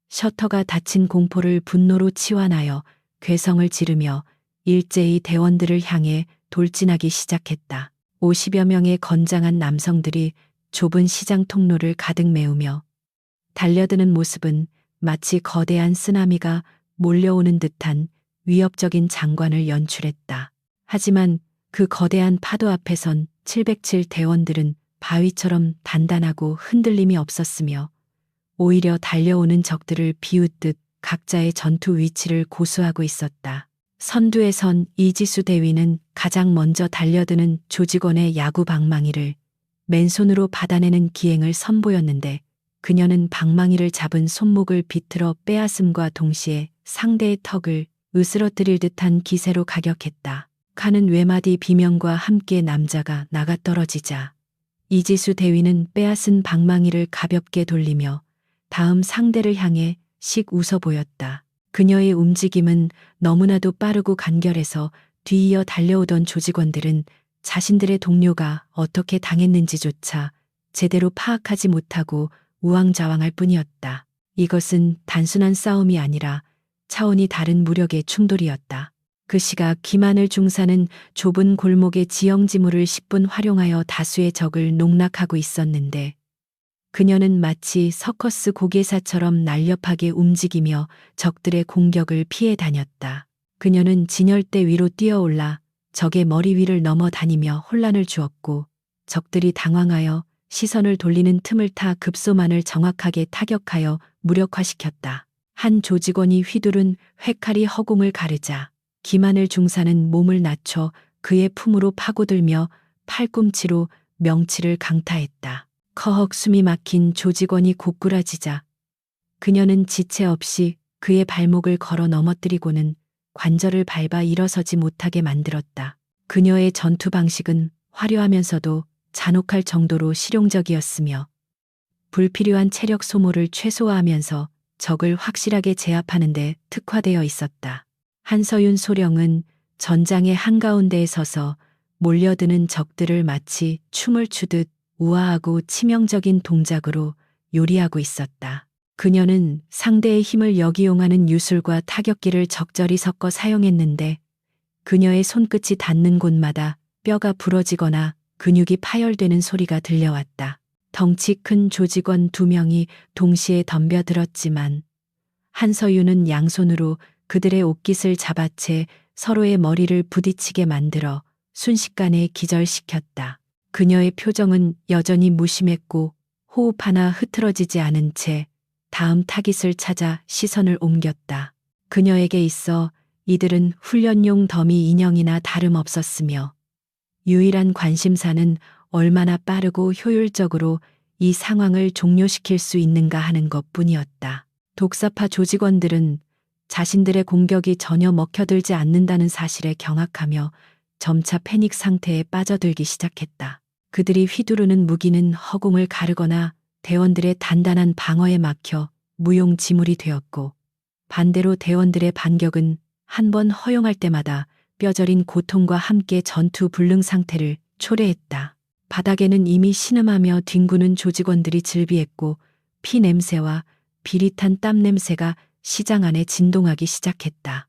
셔터가 닫힌 공포를 분노로 치환하여 괴성을 지르며 일제히 대원들을 향해 돌진하기 시작했다. 50여 명의 건장한 남성들이 좁은 시장 통로를 가득 메우며 달려드는 모습은 마치 거대한 쓰나미가 몰려오는 듯한 위협적인 장관을 연출했다. 하지만 그 거대한 파도 앞에선 707 대원들은 바위처럼 단단하고 흔들림이 없었으며 오히려 달려오는 적들을 비웃듯 각자의 전투 위치를 고수하고 있었다. 선두에 선 이지수 대위는 가장 먼저 달려드는 조직원의 야구 방망이를 맨손으로 받아내는 기행을 선보였는데 그녀는 방망이를 잡은 손목을 비틀어 빼앗음과 동시에 상대의 턱을 으스러뜨릴 듯한 기세로 가격했다. 가는 외마디 비명과 함께 남자가 나가떨어지자 이지수 대위는 빼앗은 방망이를 가볍게 돌리며 다음 상대를 향해 씩 웃어 보였다. 그녀의 움직임은 너무나도 빠르고 간결해서 뒤이어 달려오던 조직원들은 자신들의 동료가 어떻게 당했는지조차 제대로 파악하지 못하고 우왕좌왕할 뿐이었다. 이것은 단순한 싸움이 아니라 차원이 다른 무력의 충돌이었다. 그 시각 김하늘 중사는 좁은 골목의 지형지물을 10분 활용하여 다수의 적을 농락하고 있었는데 그녀는 마치 서커스 고개사처럼 날렵하게 움직이며 적들의 공격을 피해 다녔다. 그녀는 진열대 위로 뛰어올라 적의 머리 위를 넘어다니며 혼란을 주었고 적들이 당황하여 시선을 돌리는 틈을 타 급소만을 정확하게 타격하여 무력화시켰다. 한 조직원이 휘두른 회칼이 허공을 가르자 김하늘 중사는 몸을 낮춰 그의 품으로 파고들며 팔꿈치로 명치를 강타했다. 커헉 숨이 막힌 조직원이 고꾸라지자 그녀는 지체 없이 그의 발목을 걸어 넘어뜨리고는 관절을 밟아 일어서지 못하게 만들었다. 그녀의 전투 방식은 화려하면서도 잔혹할 정도로 실용적이었으며 불필요한 체력 소모를 최소화하면서 적을 확실하게 제압하는 데 특화되어 있었다. 한서윤 소령은 전장의 한가운데에 서서 몰려드는 적들을 마치 춤을 추듯 우아하고 치명적인 동작으로 요리하고 있었다. 그녀는 상대의 힘을 역이용하는 유술과 타격기를 적절히 섞어 사용했는데 그녀의 손끝이 닿는 곳마다 뼈가 부러지거나 근육이 파열되는 소리가 들려왔다. 덩치 큰 조직원 2명이 동시에 덤벼들었지만 한서윤은 양손으로 그들의 옷깃을 잡아채 서로의 머리를 부딪히게 만들어 순식간에 기절시켰다. 그녀의 표정은 여전히 무심했고 호흡 하나 흐트러지지 않은 채 다음 타깃을 찾아 시선을 옮겼다. 그녀에게 있어 이들은 훈련용 더미 인형이나 다름없었으며 유일한 관심사는 얼마나 빠르고 효율적으로 이 상황을 종료시킬 수 있는가 하는 것뿐이었다. 독사파 조직원들은 자신들의 공격이 전혀 먹혀들지 않는다는 사실에 경악하며 점차 패닉 상태에 빠져들기 시작했다. 그들이 휘두르는 무기는 허공을 가르거나 대원들의 단단한 방어에 막혀 무용지물이 되었고 반대로 대원들의 반격은 한 번 허용할 때마다 뼈저린 고통과 함께 전투 불능 상태를 초래했다. 바닥에는 이미 신음하며 뒹구는 조직원들이 즐비했고 피 냄새와 비릿한 땀 냄새가 시장 안에 진동하기 시작했다.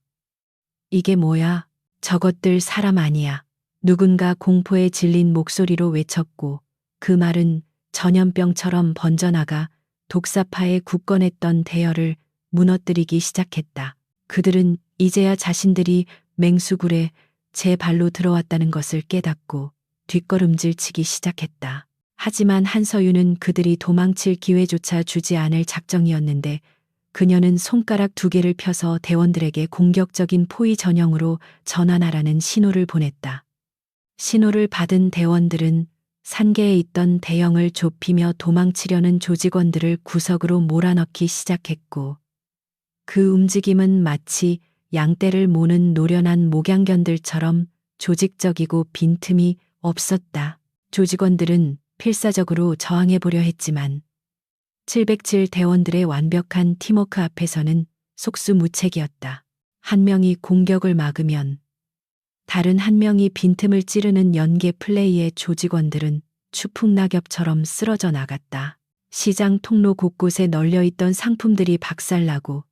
이게 뭐야? 저것들 사람 아니야. 누군가 공포에 질린 목소리로 외쳤고 그 말은 전염병처럼 번져나가 독사파에 굳건했던 대열을 무너뜨리기 시작했다. 그들은 이제야 자신들이 맹수굴에 제 발로 들어왔다는 것을 깨닫고 뒷걸음질 치기 시작했다. 하지만 한서윤은 그들이 도망칠 기회조차 주지 않을 작정이었는데 그녀는 손가락 2개를 펴서 대원들에게 공격적인 포위 전형으로 전환하라는 신호를 보냈다. 신호를 받은 대원들은 산계에 있던 대형을 좁히며 도망치려는 조직원들을 구석으로 몰아넣기 시작했고 그 움직임은 마치 양떼를 모는 노련한 목양견들처럼 조직적이고 빈틈이 없었다. 조직원들은 필사적으로 저항해보려 했지만 707 대원들의 완벽한 팀워크 앞에서는 속수무책이었다. 한 명이 공격을 막으면 다른 한 명이 빈틈을 찌르는 연계 플레이의 조직원들은 추풍낙엽처럼 쓰러져 나갔다. 시장 통로 곳곳에 널려있던 상품들이 박살나고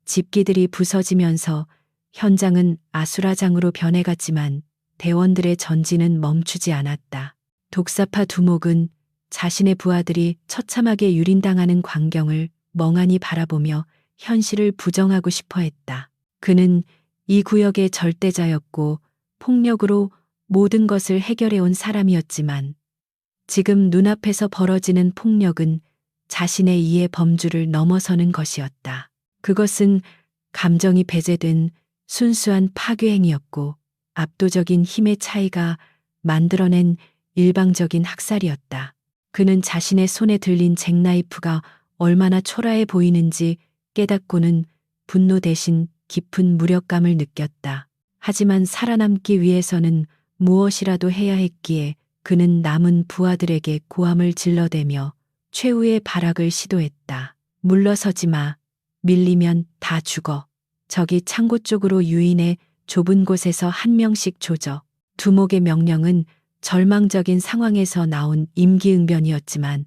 집기들이 부서지면서 현장은 아수라장으로 변해갔지만 대원들의 전진은 멈추지 않았다. 독사파 두목은 자신의 부하들이 처참하게 유린당하는 광경을 멍하니 바라보며 현실을 부정하고 싶어 했다. 그는 이 구역의 절대자였고 폭력으로 모든 것을 해결해온 사람이었지만 지금 눈앞에서 벌어지는 폭력은 자신의 이해 범주를 넘어서는 것이었다. 그것은 감정이 배제된 순수한 파괴행위였고 압도적인 힘의 차이가 만들어낸 일방적인 학살이었다. 그는 자신의 손에 들린 잭나이프가 얼마나 초라해 보이는지 깨닫고는 분노 대신 깊은 무력감을 느꼈다. 하지만 살아남기 위해서는 무엇이라도 해야 했기에 그는 남은 부하들에게 고함을 질러대며 최후의 발악을 시도했다. 물러서지 마. 밀리면 다 죽어. 적이 창고 쪽으로 유인해 좁은 곳에서 한 명씩 조져. 두목의 명령은 절망적인 상황에서 나온 임기응변이었지만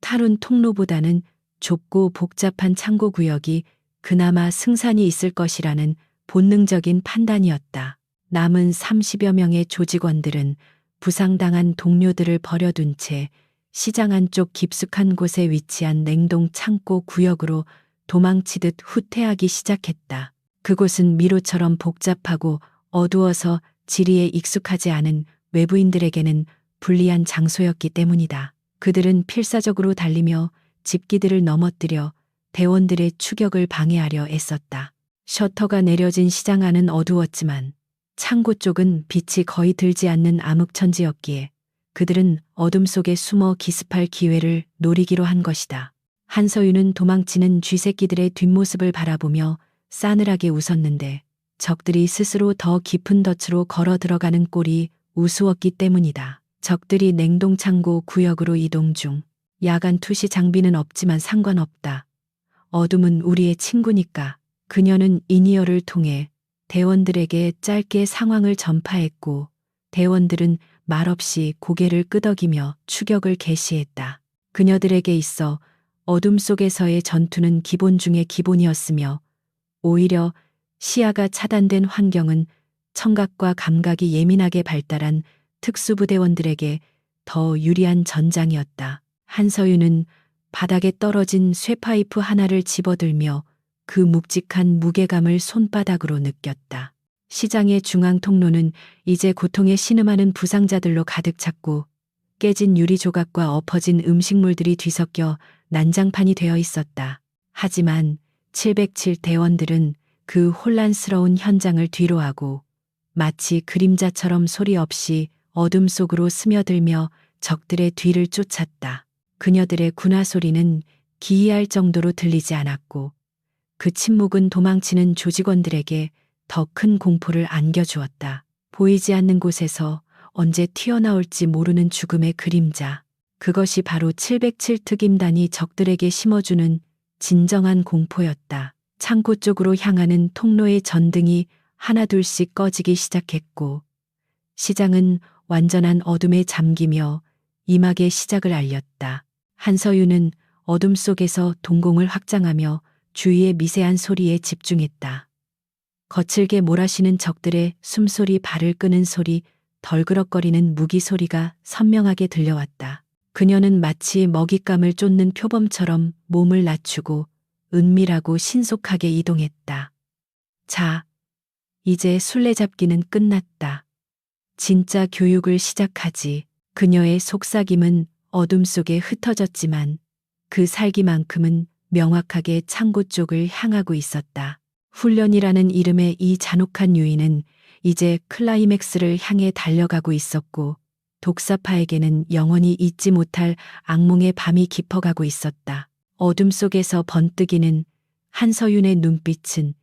탈운 통로보다는 좁고 복잡한 창고 구역이 그나마 승산이 있을 것이라는 본능적인 판단이었다. 남은 30여 명의 조직원들은 부상당한 동료들을 버려둔 채 시장 안쪽 깊숙한 곳에 위치한 냉동 창고 구역으로 도망치듯 후퇴하기 시작했다. 그곳은 미로처럼 복잡하고 어두워서 지리에 익숙하지 않은 외부인들에게는 불리한 장소였기 때문이다. 그들은 필사적으로 달리며 집기들을 넘어뜨려 대원들의 추격을 방해하려 애썼다. 셔터가 내려진 시장 안은 어두웠지만 창고 쪽은 빛이 거의 들지 않는 암흑천지였기에 그들은 어둠 속에 숨어 기습할 기회를 노리기로 한 것이다. 한서윤은 도망치는 쥐새끼들의 뒷모습을 바라보며 싸늘하게 웃었는데 적들이 스스로 더 깊은 덫으로 걸어 들어가는 꼴이 우스웠기 때문이다. 적들이 냉동창고 구역으로 이동 중. 야간 투시 장비는 없지만 상관없다. 어둠은 우리의 친구니까. 그녀는 이니어를 통해 대원들에게 짧게 상황을 전파했고 대원들은 말없이 고개를 끄덕이며 추격을 개시했다. 그녀들에게 있어 어둠 속에서의 전투는 기본 중의 기본이었으며 오히려 시야가 차단된 환경은 청각과 감각이 예민하게 발달한 특수부대원들에게 더 유리한 전장이었다. 한서윤은 바닥에 떨어진 쇠파이프 하나를 집어들며 그 묵직한 무게감을 손바닥으로 느꼈다. 시장의 중앙 통로는 이제 고통에 신음하는 부상자들로 가득 찼고 깨진 유리 조각과 엎어진 음식물들이 뒤섞여 난장판이 되어 있었다. 하지만 707 대원들은 그 혼란스러운 현장을 뒤로하고 마치 그림자처럼 소리 없이 어둠 속으로 스며들며 적들의 뒤를 쫓았다. 그녀들의 군화 소리는 기이할 정도로 들리지 않았고 그 침묵은 도망치는 조직원들에게 더 큰 공포를 안겨주었다. 보이지 않는 곳에서 언제 튀어나올지 모르는 죽음의 그림자. 그것이 바로 707 특임단이 적들에게 심어주는 진정한 공포였다. 창고 쪽으로 향하는 통로의 전등이 하나둘씩 꺼지기 시작했고 시장은 완전한 어둠에 잠기며 임하게 시작을 알렸다. 한서윤은 어둠 속에서 동공을 확장하며 주위의 미세한 소리에 집중했다. 거칠게 몰아쉬는 적들의 숨소리, 발을 끄는 소리, 덜그럭거리는 무기 소리가 선명하게 들려왔다. 그녀는 마치 먹잇감을 쫓는 표범처럼 몸을 낮추고 은밀하고 신속하게 이동했다. 자, 이제 술래잡기는 끝났다. 진짜 교육을 시작하지. 그녀의 속삭임은 어둠 속에 흩어졌지만 그 살기만큼은 명확하게 창고 쪽을 향하고 있었다. 훈련이라는 이름의 이 잔혹한 유인은 이제 클라이맥스를 향해 달려가고 있었고 독사파에게는 영원히 잊지 못할 악몽의 밤이 깊어가고 있었다. 어둠 속에서 번뜩이는 한서윤의 눈빛은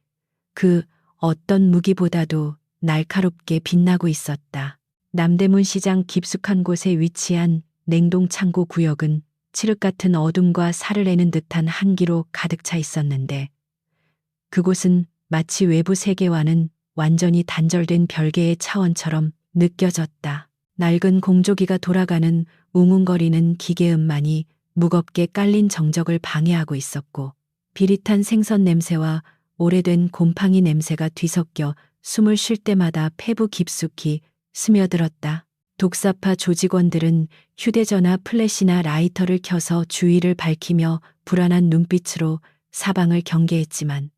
그 어떤 무기보다도 날카롭게 빛나고 있었다. 남대문 시장 깊숙한 곳에 위치한 냉동창고 구역은 칠흑 같은 어둠과 살을 내는 듯한 한기로 가득 차 있었는데 그곳은 마치 외부 세계와는 완전히 단절된 별개의 차원처럼 느껴졌다. 낡은 공조기가 돌아가는 웅웅거리는 기계음만이 무겁게 깔린 정적을 방해하고 있었고 비릿한 생선 냄새와 오래된 곰팡이 냄새가 뒤섞여 숨을 쉴 때마다 폐부 깊숙이 스며들었다. 독사파 조직원들은 휴대전화 플래시나 라이터를 켜서 주위를 밝히며 불안한 눈빛으로 사방을 경계했지만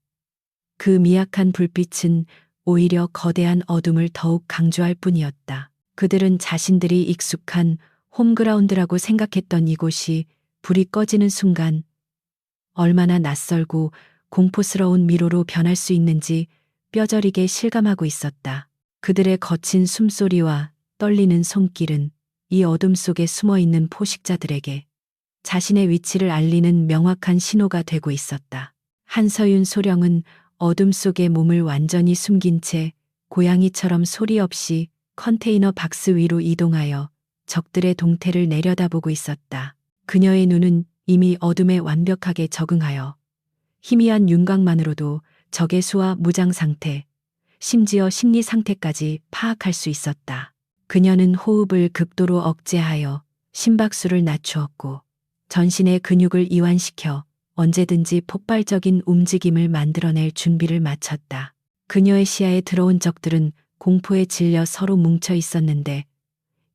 그 미약한 불빛은 오히려 거대한 어둠을 더욱 강조할 뿐이었다. 그들은 자신들이 익숙한 홈그라운드라고 생각했던 이곳이 불이 꺼지는 순간 얼마나 낯설고 공포스러운 미로로 변할 수 있는지 뼈저리게 실감하고 있었다. 그들의 거친 숨소리와 떨리는 손길은 이 어둠 속에 숨어 있는 포식자들에게 자신의 위치를 알리는 명확한 신호가 되고 있었다. 한서윤 소령은 어둠 속에 몸을 완전히 숨긴 채 고양이처럼 소리 없이 컨테이너 박스 위로 이동하여 적들의 동태를 내려다보고 있었다. 그녀의 눈은 이미 어둠에 완벽하게 적응하여 희미한 윤곽만으로도 적의 수와 무장 상태, 심지어 심리 상태까지 파악할 수 있었다. 그녀는 호흡을 극도로 억제하여 심박수를 낮추었고 전신의 근육을 이완시켜 언제든지 폭발적인 움직임을 만들어낼 준비를 마쳤다. 그녀의 시야에 들어온 적들은 공포에 질려 서로 뭉쳐 있었는데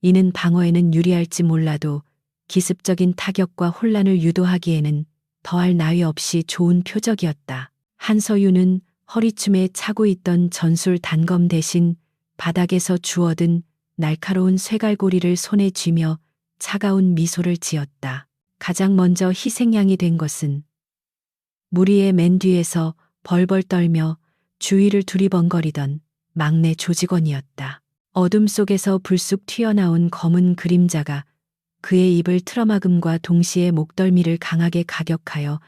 이는 방어에는 유리할지 몰라도 기습적인 타격과 혼란을 유도하기에는 더할 나위 없이 좋은 표적이었다. 한서윤은 허리춤에 차고 있던 전술 단검 대신 바닥에서 주워든 날카로운 쇠갈고리를 손에 쥐며 차가운 미소를 지었다. 가장 먼저 희생양이 된 것은 무리의 맨 뒤에서 벌벌 떨며 주위를 두리번거리던 막내 조직원이었다. 어둠 속에서 불쑥 튀어나온 검은 그림자가 그의 입을 틀어막음과 동시에 목덜미를 강하게 가격하여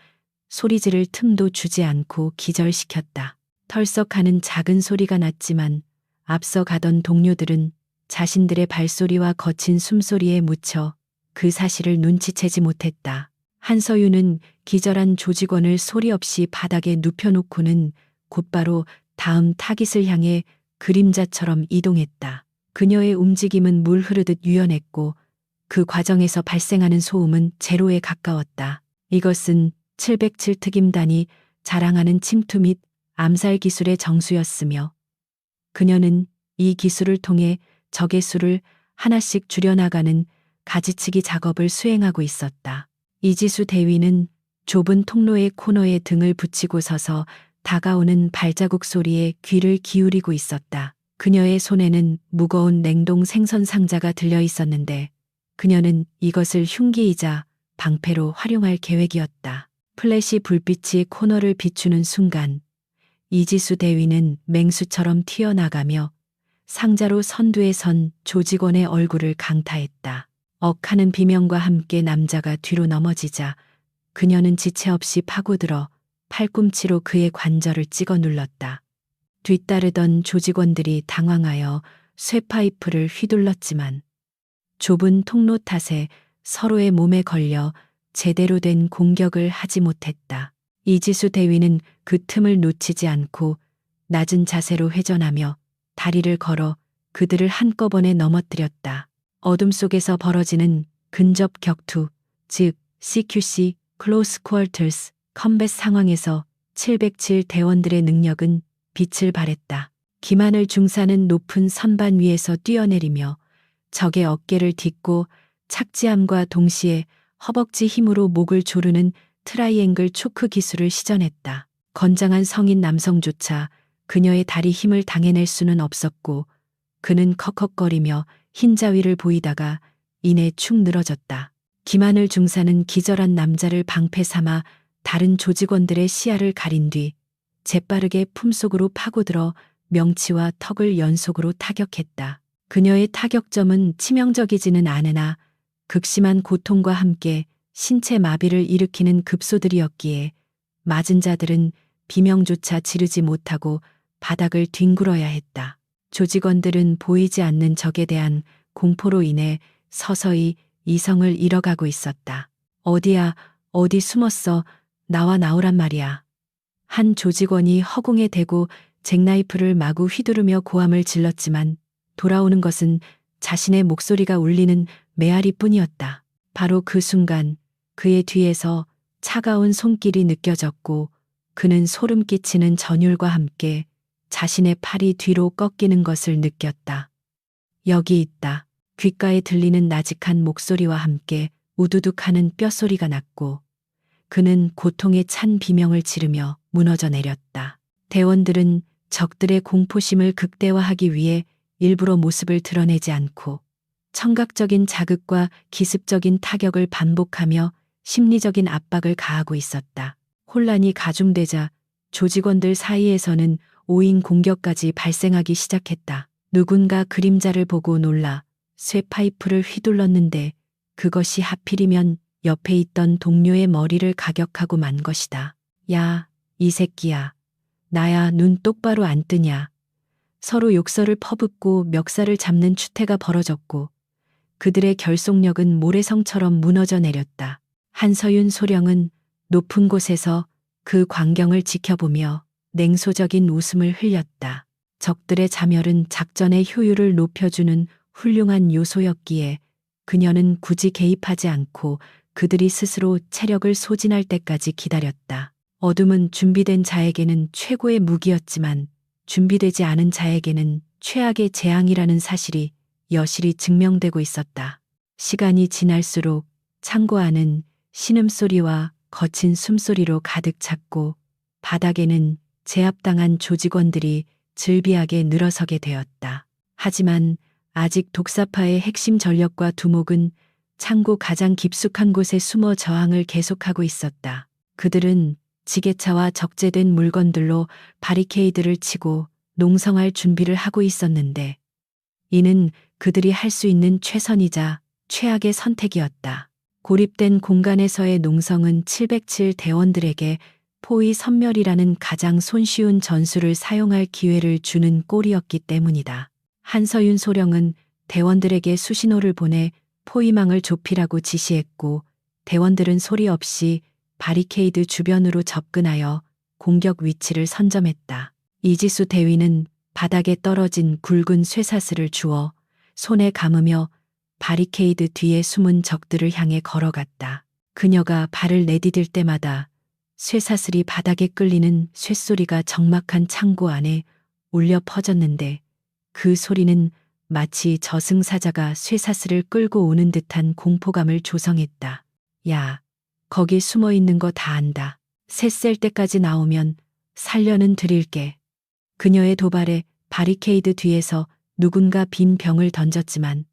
소리 지를 틈도 주지 않고 기절시켰다. 털썩하는 작은 소리가 났지만 앞서 가던 동료들은 자신들의 발소리와 거친 숨소리에 묻혀 그 사실을 눈치채지 못했다. 한서윤은 기절한 조직원을 소리 없이 바닥에 눕혀놓고는 곧바로 다음 타깃을 향해 그림자처럼 이동했다. 그녀의 움직임은 물 흐르듯 유연했고 그 과정에서 발생하는 소음은 제로에 가까웠다. 이것은 707 특임단이 자랑하는 침투 및 암살 기술의 정수였으며 그녀는 이 기술을 통해 적의 수를 하나씩 줄여나가는 가지치기 작업을 수행하고 있었다. 이지수 대위는 좁은 통로의 코너에 등을 붙이고 서서 다가오는 발자국 소리에 귀를 기울이고 있었다. 그녀의 손에는 무거운 냉동 생선 상자가 들려 있었는데 그녀는 이것을 흉기이자 방패로 활용할 계획이었다. 플래시 불빛이 코너를 비추는 순간 이지수 대위는 맹수처럼 튀어나가며 상자로 선두에 선 조직원의 얼굴을 강타했다. 억하는 비명과 함께 남자가 뒤로 넘어지자 그녀는 지체 없이 파고들어 팔꿈치로 그의 관절을 찍어 눌렀다. 뒤따르던 조직원들이 당황하여 쇠파이프를 휘둘렀지만 좁은 통로 탓에 서로의 몸에 걸려 제대로 된 공격을 하지 못했다. 이지수 대위는 그 틈을 놓치지 않고 낮은 자세로 회전하며 다리를 걸어 그들을 한꺼번에 넘어뜨렸다. 어둠 속에서 벌어지는 근접 격투, 즉 CQC, Close Quarters, 컴뱃 상황에서 707 대원들의 능력은 빛을 발했다. 김하늘 중사는 높은 선반 위에서 뛰어내리며 적의 어깨를 딛고 착지함과 동시에 허벅지 힘으로 목을 조르는 트라이앵글 초크 기술을 시전했다. 건장한 성인 남성조차 그녀의 다리 힘을 당해낼 수는 없었고 그는 컥컥거리며 흰자위를 보이다가 이내 축 늘어졌다. 김하늘 중사는 기절한 남자를 방패 삼아 다른 조직원들의 시야를 가린 뒤 재빠르게 품속으로 파고들어 명치와 턱을 연속으로 타격했다. 그녀의 타격점은 치명적이지는 않으나 극심한 고통과 함께 신체 마비를 일으키는 급소들이었기에 맞은 자들은 비명조차 지르지 못하고 바닥을 뒹굴어야 했다. 조직원들은 보이지 않는 적에 대한 공포로 인해 서서히 이성을 잃어가고 있었다. 어디야, 어디 숨었어, 나와 나오란 말이야. 한 조직원이 허공에 대고 잭나이프를 마구 휘두르며 고함을 질렀지만 돌아오는 것은 자신의 목소리가 울리는 메아리뿐이었다. 바로 그 순간 그의 뒤에서 차가운 손길이 느껴졌고 그는 소름 끼치는 전율과 함께 자신의 팔이 뒤로 꺾이는 것을 느꼈다. 여기 있다. 귓가에 들리는 나직한 목소리와 함께 우두둑하는 뼛소리가 났고 그는 고통에 찬 비명을 지르며 무너져 내렸다. 대원들은 적들의 공포심을 극대화하기 위해 일부러 모습을 드러내지 않고 청각적인 자극과 기습적인 타격을 반복하며 심리적인 압박을 가하고 있었다. 혼란이 가중되자 조직원들 사이에서는 오인 공격까지 발생하기 시작했다. 누군가 그림자를 보고 놀라 쇠파이프를 휘둘렀는데 그것이 하필이면 옆에 있던 동료의 머리를 가격하고 만 것이다. 야, 이 새끼야. 나야 눈 똑바로 안 뜨냐. 서로 욕설을 퍼붓고 멱살을 잡는 추태가 벌어졌고 그들의 결속력은 모래성처럼 무너져 내렸다. 한서윤 소령은 높은 곳에서 그 광경을 지켜보며 냉소적인 웃음을 흘렸다. 적들의 자멸은 작전의 효율을 높여주는 훌륭한 요소였기에 그녀는 굳이 개입하지 않고 그들이 스스로 체력을 소진할 때까지 기다렸다. 어둠은 준비된 자에게는 최고의 무기였지만 준비되지 않은 자에게는 최악의 재앙이라는 사실이 여실히 증명되고 있었다. 시간이 지날수록 창고 안은 신음소리와 거친 숨소리로 가득 찼고 바닥에는 제압당한 조직원들이 즐비하게 늘어서게 되었다. 하지만 아직 독사파의 핵심 전력과 두목은 창고 가장 깊숙한 곳에 숨어 저항을 계속하고 있었다. 그들은 지게차와 적재된 물건들로 바리케이드를 치고 농성할 준비를 하고 있었는데 이는 그들이 할 수 있는 최선이자 최악의 선택이었다. 고립된 공간에서의 농성은 707 대원들에게 포위 선멸이라는 가장 손쉬운 전술을 사용할 기회를 주는 꼴이었기 때문이다. 한서윤 소령은 대원들에게 수신호를 보내 포위망을 좁히라고 지시했고 대원들은 소리 없이 바리케이드 주변으로 접근하여 공격 위치를 선점했다. 이지수 대위는 바닥에 떨어진 굵은 쇠사슬을 주워 손에 감으며 바리케이드 뒤에 숨은 적들을 향해 걸어갔다. 그녀가 발을 내디딜 때마다 쇠사슬이 바닥에 끌리는 쇳소리가 적막한 창고 안에 울려 퍼졌는데 그 소리는 마치 저승사자가 쇠사슬을 끌고 오는 듯한 공포감을 조성했다. 야, 거기 숨어 있는 거 다 안다. 새 셀 때까지 나오면 살려는 드릴게. 그녀의 도발에 바리케이드 뒤에서 누군가 빈 병을 던졌지만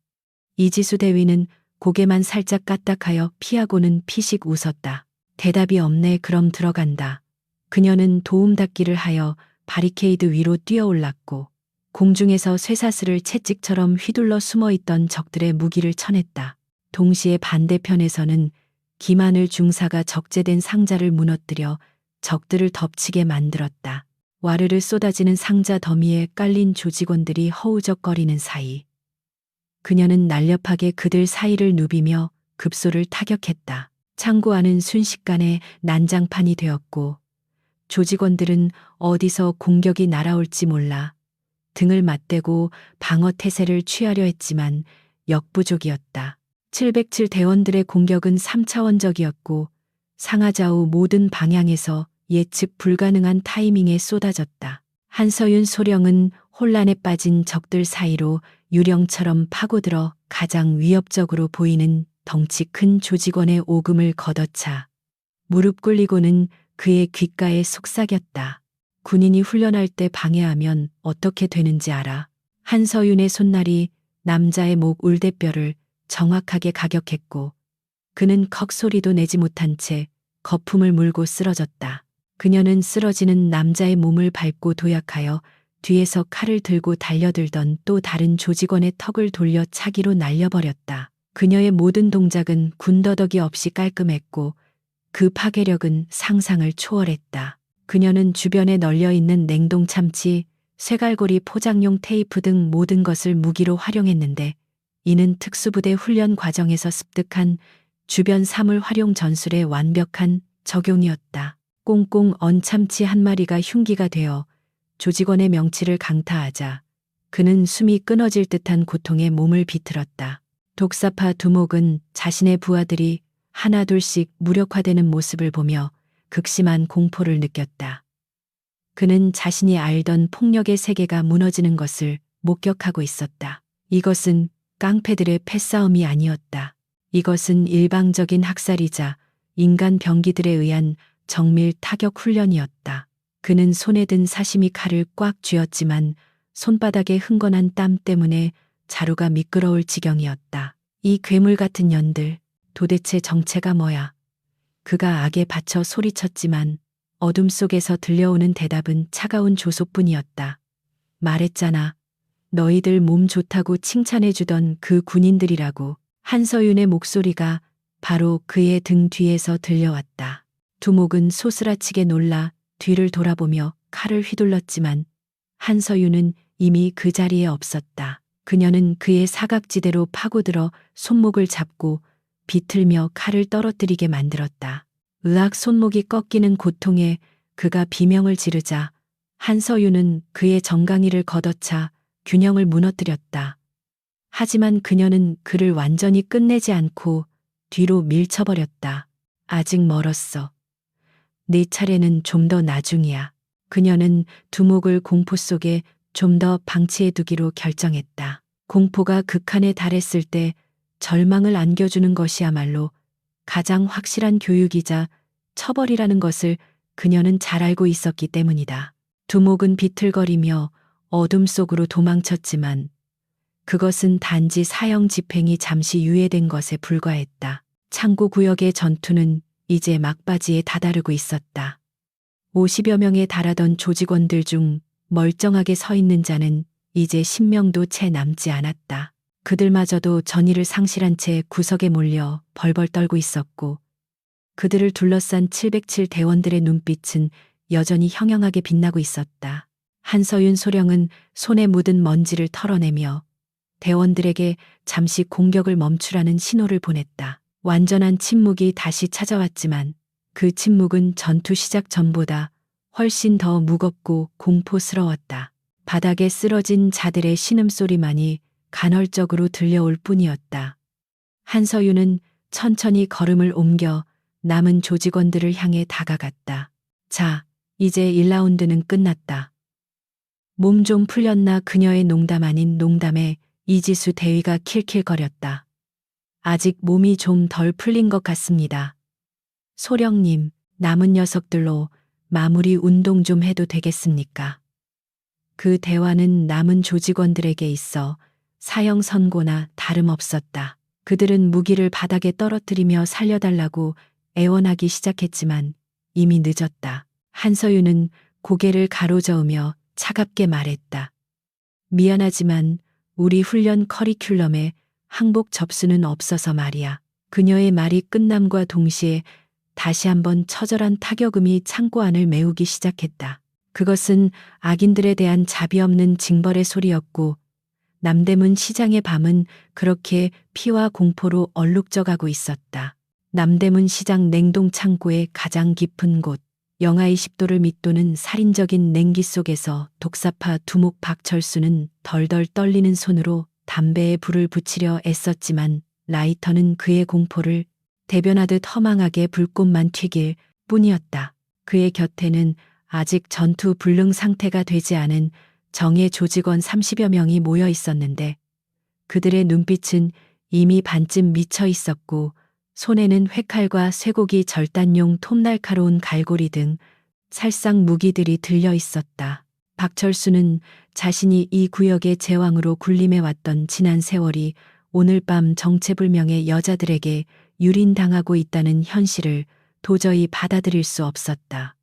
이지수 대위는 고개만 살짝 까딱하여 피하고는 피식 웃었다. 대답이 없네. 그럼 들어간다. 그녀는 도움닫기를 하여 바리케이드 위로 뛰어올랐고 공중에서 쇠사슬을 채찍처럼 휘둘러 숨어있던 적들의 무기를 쳐냈다. 동시에 반대편에서는 김하늘 중사가 적재된 상자를 무너뜨려 적들을 덮치게 만들었다. 와르르 쏟아지는 상자 더미에 깔린 조직원들이 허우적거리는 사이 그녀는 날렵하게 그들 사이를 누비며 급소를 타격했다. 창고 안은 순식간에 난장판이 되었고 조직원들은 어디서 공격이 날아올지 몰라 등을 맞대고 방어 태세를 취하려 했지만 역부족이었다. 707 대원들의 공격은 3차원적이었고 상하좌우 모든 방향에서 예측 불가능한 타이밍에 쏟아졌다. 한서윤 소령은 혼란에 빠진 적들 사이로 유령처럼 파고들어 가장 위협적으로 보이는 덩치 큰 조직원의 오금을 걷어차 무릎 꿇리고는 그의 귓가에 속삭였다. 군인이 훈련할 때 방해하면 어떻게 되는지 알아? 한서윤의 손날이 남자의 목 울대뼈를 정확하게 가격했고 그는 컥 소리도 내지 못한 채 거품을 물고 쓰러졌다. 그녀는 쓰러지는 남자의 몸을 밟고 도약하여 뒤에서 칼을 들고 달려들던 또 다른 조직원의 턱을 돌려 차기로 날려버렸다. 그녀의 모든 동작은 군더더기 없이 깔끔했고 그 파괴력은 상상을 초월했다. 그녀는 주변에 널려있는 냉동 참치, 쇠갈고리 포장용 테이프 등 모든 것을 무기로 활용했는데 이는 특수부대 훈련 과정에서 습득한 주변 사물 활용 전술의 완벽한 적용이었다. 꽁꽁 언 참치 한 마리가 흉기가 되어 조직원의 명치를 강타하자 그는 숨이 끊어질 듯한 고통에 몸을 비틀었다. 독사파 두목은 자신의 부하들이 하나둘씩 무력화되는 모습을 보며 극심한 공포를 느꼈다. 그는 자신이 알던 폭력의 세계가 무너지는 것을 목격하고 있었다. 이것은 깡패들의 패싸움이 아니었다. 이것은 일방적인 학살이자 인간 병기들에 의한 정밀 타격 훈련이었다. 그는 손에 든 사시미 칼을 꽉 쥐었지만 손바닥에 흥건한 땀 때문에 자루가 미끄러울 지경이었다. 이 괴물 같은 년들, 도대체 정체가 뭐야? 그가 악에 받쳐 소리쳤지만 어둠 속에서 들려오는 대답은 차가운 조소뿐이었다. 말했잖아. 너희들 몸 좋다고 칭찬해주던 그 군인들이라고. 한서윤의 목소리가 바로 그의 등 뒤에서 들려왔다. 두목은 소스라치게 놀라 뒤를 돌아보며 칼을 휘둘렀지만 한서윤은 이미 그 자리에 없었다. 그녀는 그의 사각지대로 파고들어 손목을 잡고 비틀며 칼을 떨어뜨리게 만들었다. 으악 손목이 꺾이는 고통에 그가 비명을 지르자 한서윤은 그의 정강이를 걷어차 균형을 무너뜨렸다. 하지만 그녀는 그를 완전히 끝내지 않고 뒤로 밀쳐버렸다. 아직 멀었어. 네 차례는 좀 더 나중이야. 그녀는 두목을 공포 속에 좀 더 방치해두기로 결정했다. 공포가 극한에 달했을 때 절망을 안겨주는 것이야말로 가장 확실한 교육이자 처벌이라는 것을 그녀는 잘 알고 있었기 때문이다. 두목은 비틀거리며 어둠 속으로 도망쳤지만 그것은 단지 사형 집행이 잠시 유예된 것에 불과했다. 창고 구역의 전투는 이제 막바지에 다다르고 있었다. 50여 명에 달하던 조직원들 중 멀쩡하게 서 있는 자는 이제 10명도 채 남지 않았다. 그들마저도 전의를 상실한 채 구석에 몰려 벌벌 떨고 있었고 그들을 둘러싼 707 대원들의 눈빛은 여전히 형형하게 빛나고 있었다. 한서윤 소령은 손에 묻은 먼지를 털어내며 대원들에게 잠시 공격을 멈추라는 신호를 보냈다. 완전한 침묵이 다시 찾아왔지만 그 침묵은 전투 시작 전보다 훨씬 더 무겁고 공포스러웠다. 바닥에 쓰러진 자들의 신음소리만이 간헐적으로 들려올 뿐이었다. 한서윤은 천천히 걸음을 옮겨 남은 조직원들을 향해 다가갔다. 자, 이제 1라운드는 끝났다. 몸 좀 풀렸나 그녀의 농담 아닌 농담에 이지수 대위가 킬킬거렸다. 아직 몸이 좀 덜 풀린 것 같습니다. 소령님, 남은 녀석들로 마무리 운동 좀 해도 되겠습니까? 그 대화는 남은 조직원들에게 있어 사형 선고나 다름없었다. 그들은 무기를 바닥에 떨어뜨리며 살려달라고 애원하기 시작했지만 이미 늦었다. 한서윤은 고개를 가로저으며 차갑게 말했다. 미안하지만 우리 훈련 커리큘럼에 항복 접수는 없어서 말이야. 그녀의 말이 끝남과 동시에 다시 한번 처절한 타격음이 창고 안을 메우기 시작했다. 그것은 악인들에 대한 자비 없는 징벌의 소리였고 남대문 시장의 밤은 그렇게 피와 공포로 얼룩져가고 있었다. 남대문 시장 냉동 창고의 가장 깊은 곳, 영하 20도를 밑도는 살인적인 냉기 속에서 독사파 두목 박철수는 덜덜 떨리는 손으로 담배에 불을 붙이려 애썼지만 라이터는 그의 공포를 대변하듯 허망하게 불꽃만 튀길 뿐이었다. 그의 곁에는 아직 전투 불능 상태가 되지 않은 정예 조직원 30여 명이 모여 있었는데 그들의 눈빛은 이미 반쯤 미쳐 있었고 손에는 회칼과 쇠고기 절단용 톱날카로운 갈고리 등 살상 무기들이 들려 있었다. 박철수는 자신이 이 구역의 제왕으로 군림해왔던 지난 세월이 오늘 밤 정체불명의 여자들에게 유린당하고 있다는 현실을 도저히 받아들일 수 없었다.